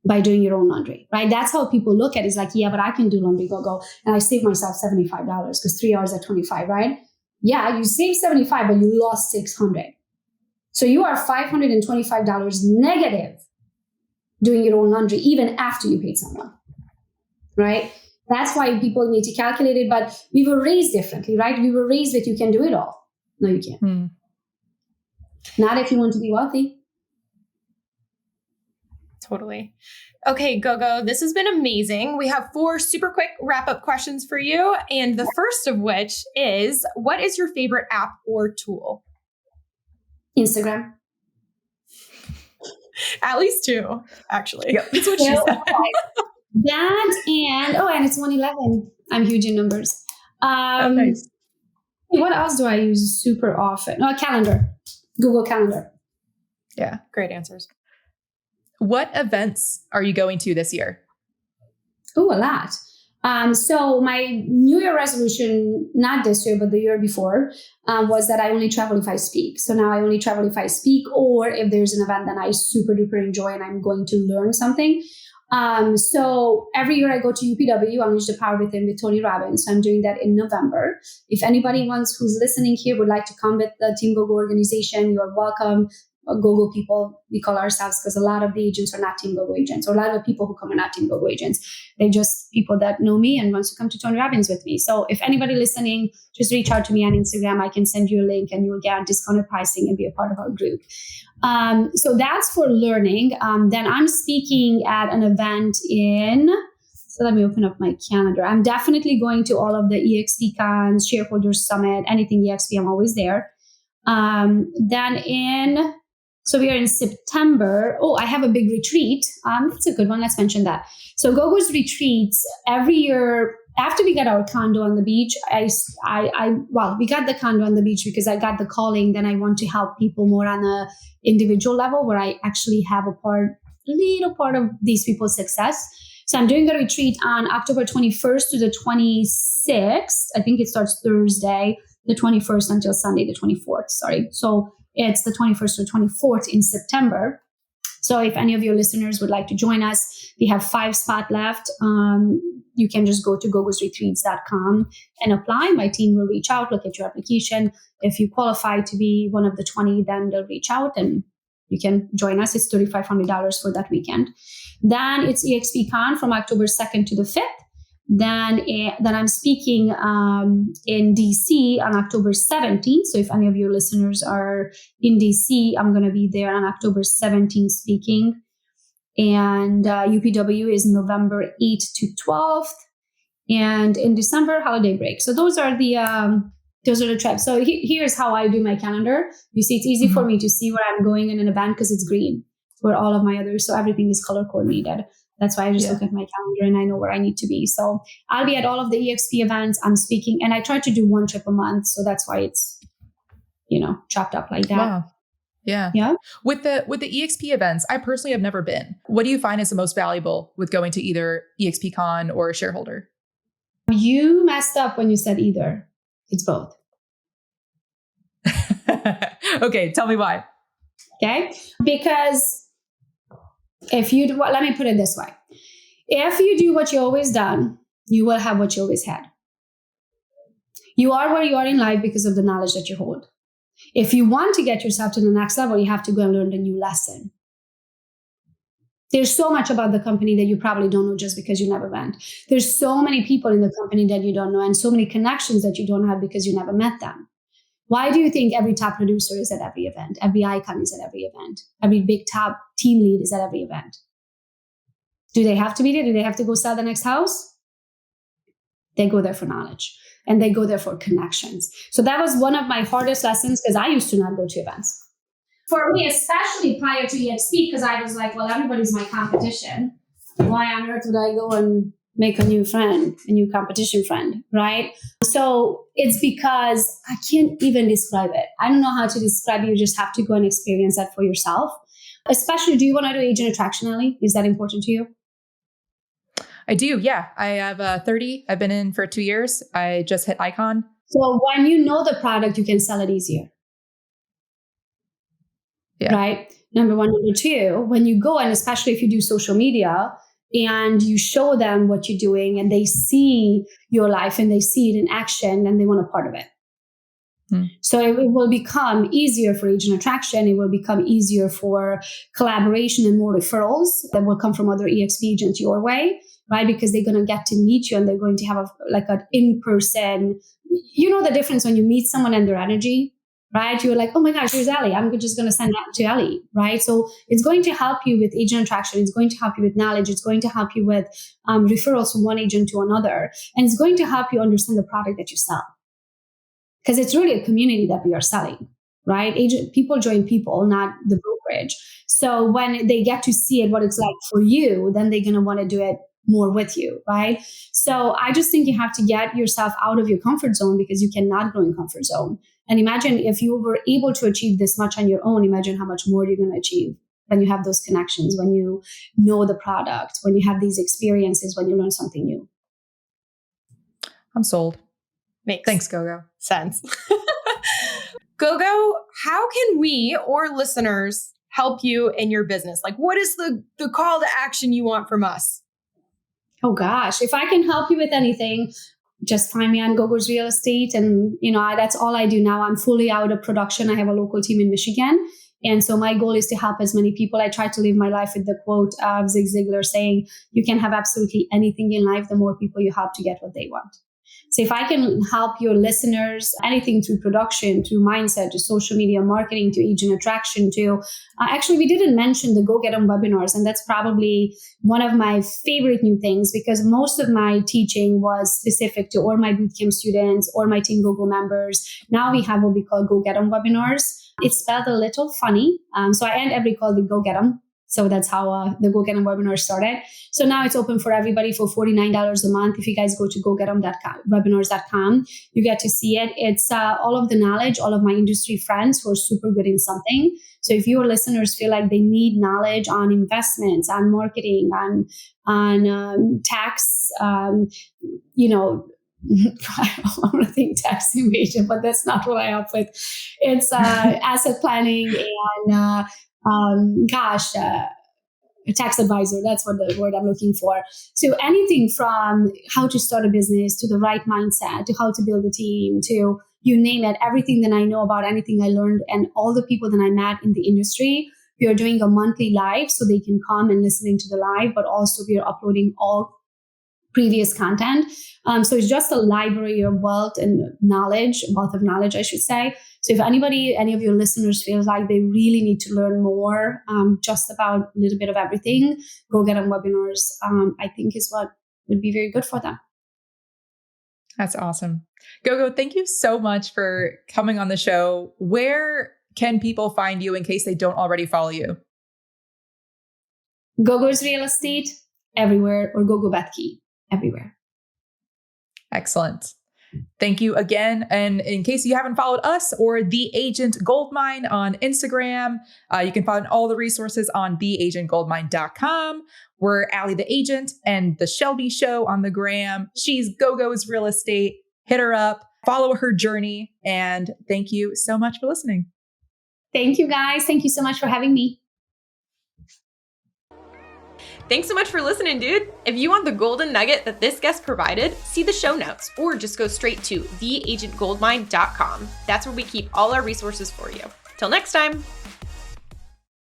By doing your own laundry, right? That's how people look at it. It's like, yeah, but I can do laundry, Gogo, and I save myself $75 because 3 hours at 25, right? Yeah, you save 75, but you lost 600. So you are $525 negative doing your own laundry, even after you paid someone, right? That's why people need to calculate it, but we were raised differently, right? We were raised that you can do it all. No, you can't. Not if you want to be wealthy. Totally. Okay, Gogo, this has been amazing. We have 4 super quick wrap-up questions for you. And the first of which is, what is your favorite app or tool? Instagram. At least 2, actually. Yep. That's what she said. That and it's 111. I'm huge in numbers. Nice. What else do I use super often? No, calendar. Google Calendar. Yeah, great answers. What events are you going to this year? Oh, a lot. So my New Year resolution, not this year, but the year before, was that I only travel if I speak. So now I only travel if I speak or if there's an event that I super duper enjoy and I'm going to learn something. So every year I go to UPW, Unleash the Power Within with Tony Robbins. So I'm doing that in November. If anybody who's listening here would like to come with the Team Gogo organization, you're welcome. Gogo people, we call ourselves, because a lot of the agents are not Team Gogo agents, or a lot of the people who come are not Team Gogo agents. They're just people that know me and wants to come to Tony Robbins with me. So if anybody listening, just reach out to me on Instagram. I can send you a link and you'll get discounted pricing and be a part of our group. So that's for learning. Then I'm speaking at an event so let me open up my calendar. I'm definitely going to all of the EXPCON, Shareholders Summit, anything EXP, I'm always there. Then in So we are in September. Oh, I have a big retreat. That's a good one. Let's mention that. So Gogo's retreats every year. After we got our condo on the beach, we got the condo on the beach because I got the calling. Then I want to help people more on a individual level where I actually have a little part of these people's success. So I'm doing a retreat on October 21st to the 26th. I think it starts Thursday, the 21st until Sunday, the 24th. Sorry. So it's the 21st to 24th in September. So if any of your listeners would like to join us, we have 5 spots left. You can just go to gogosretreats.com and apply. My team will reach out, look at your application. If you qualify to be one of the 20, then they'll reach out and you can join us. It's $3,500 for that weekend. Then it's EXPCON from October 2nd to the 5th. Then I'm speaking in DC on October 17th. So if any of your listeners are in DC, I'm going to be there on October 17th speaking. And UPW is November 8th to 12th. And in December, holiday break. So those are the trips. So here's how I do my calendar. You see, it's easy for me to see where I'm going in an event because it's green where all of my others. So everything is color coordinated. That's why I just look at my calendar and I know where I need to be. So I'll be at all of the EXP events. I'm speaking and I try to do 1 trip a month. So that's why it's, chopped up like that. Wow. Yeah. Yeah. With the EXP events, I personally have never been. What do you find is the most valuable with going to either EXPCon or a shareholder? You messed up when you said either. It's both. Okay. Tell me why. Okay. Because let me put it this way. If you do what you always done, you will have what you always had. You are where you are in life because of the knowledge that you hold. If you want to get yourself to the next level, you have to go and learn the new lesson. There's so much about the company that you probably don't know just because you never went. There's so many people in the company that you don't know and so many connections that you don't have because you never met them. Why do you think every top producer is at every event? Every icon is at every event. Every big top team lead is at every event. Do they have to be there? Do they have to go sell the next house? They go there for knowledge and they go there for connections. So that was one of my hardest lessons because I used to not go to events. For me, especially prior to EXP, because I was like, well, everybody's my competition. Why on earth would I go and make a new friend, a new competition friend, right? So it's because I can't even describe it. I don't know how to describe it. You just have to go and experience that for yourself. Especially, do you want to do agent attraction, Ellie? Is that important to you? I do. Yeah. I have 30. I've been in for 2 years. I just hit icon. So when you know the product, you can sell it easier. Yeah. Right? Number one. Number two, when you go, and especially if you do social media and you show them what you're doing and they see your life and they see it in action and they want a part of it. So it will become easier for agent attraction. It will become easier for collaboration and more referrals that will come from other EXP agents your way, right? Because they're going to get to meet you and they're going to have an in-person, the difference when you meet someone and their energy, right? You're like, oh my gosh, here's Ellie. I'm just going to send that to Ellie, right? So it's going to help you with agent attraction. It's going to help you with knowledge. It's going to help you with referrals from one agent to another. And it's going to help you understand the product that you sell. Because it's really a community that we are selling, right? People join people, not the brokerage. So when they get to see it, what it's like for you, then they're going to want to do it more with you, right? So I just think you have to get yourself out of your comfort zone because you cannot grow in comfort zone. And imagine if you were able to achieve this much on your own, imagine how much more you're going to achieve when you have those connections, when you know the product, when you have these experiences, when you learn something new. I'm sold. Thanks, Gogo. Sense. Gogo, how can we or listeners help you in your business? Like, what is the call to action you want from us? Oh gosh, if I can help you with anything, just find me on Gogo's Real Estate. And, that's all I do now. I'm fully out of production. I have a local team in Michigan. And so my goal is to help as many people. I try to live my life with the quote of Zig Ziglar saying, you can have absolutely anything in life, the more people you help to get what they want. So if I can help your listeners, anything through production, through mindset, to social media marketing, to agent attraction, to actually, we didn't mention the Go Get 'em webinars. And that's probably one of my favorite new things because most of my teaching was specific to or my bootcamp students or my Team Gogo members. Now we have what we call Go Get 'em webinars. It's spelled a little funny. So I end every call with Go Get 'em. So that's how the Go Get 'em webinar started. So now it's open for everybody for $49 a month. If you guys go to gogetem.webinars.com, you get to see it. It's all of the knowledge, all of my industry friends who are super good in something. So if your listeners feel like they need knowledge on investments, on marketing, on tax, I want to think tax evasion, but that's not what I help with. It's asset planning and tax advisor. That's what the word I'm looking for. So anything from how to start a business to the right mindset to how to build a team to you name it, everything that I know about anything I learned and all the people that I met in the industry. We are doing a monthly live so they can come and listen into the live, but also we are uploading all previous content. So it's just a library of wealth of knowledge, I should say. So if any of your listeners feels like they really need to learn more, just about a little bit of everything, Go Get 'em webinars, I think is what would be very good for them. That's awesome. Gogo, thank you so much for coming on the show. Where can people find you in case they don't already follow you? Gogo's Real Estate everywhere, or Gogo Bethke everywhere. Excellent. Thank you again. And in case you haven't followed us or the Agent Goldmine on Instagram, you can find all the resources on theagentgoldmine.com. We're Allie the Agent and the Shelby Show on the gram. She's Gogo's Real Estate. Hit her up, follow her journey. And thank you so much for listening. Thank you, guys. Thank you so much for having me. Thanks so much for listening, dude. If you want the golden nugget that this guest provided, see the show notes or just go straight to theagentgoldmine.com. That's where we keep all our resources for you. Till next time.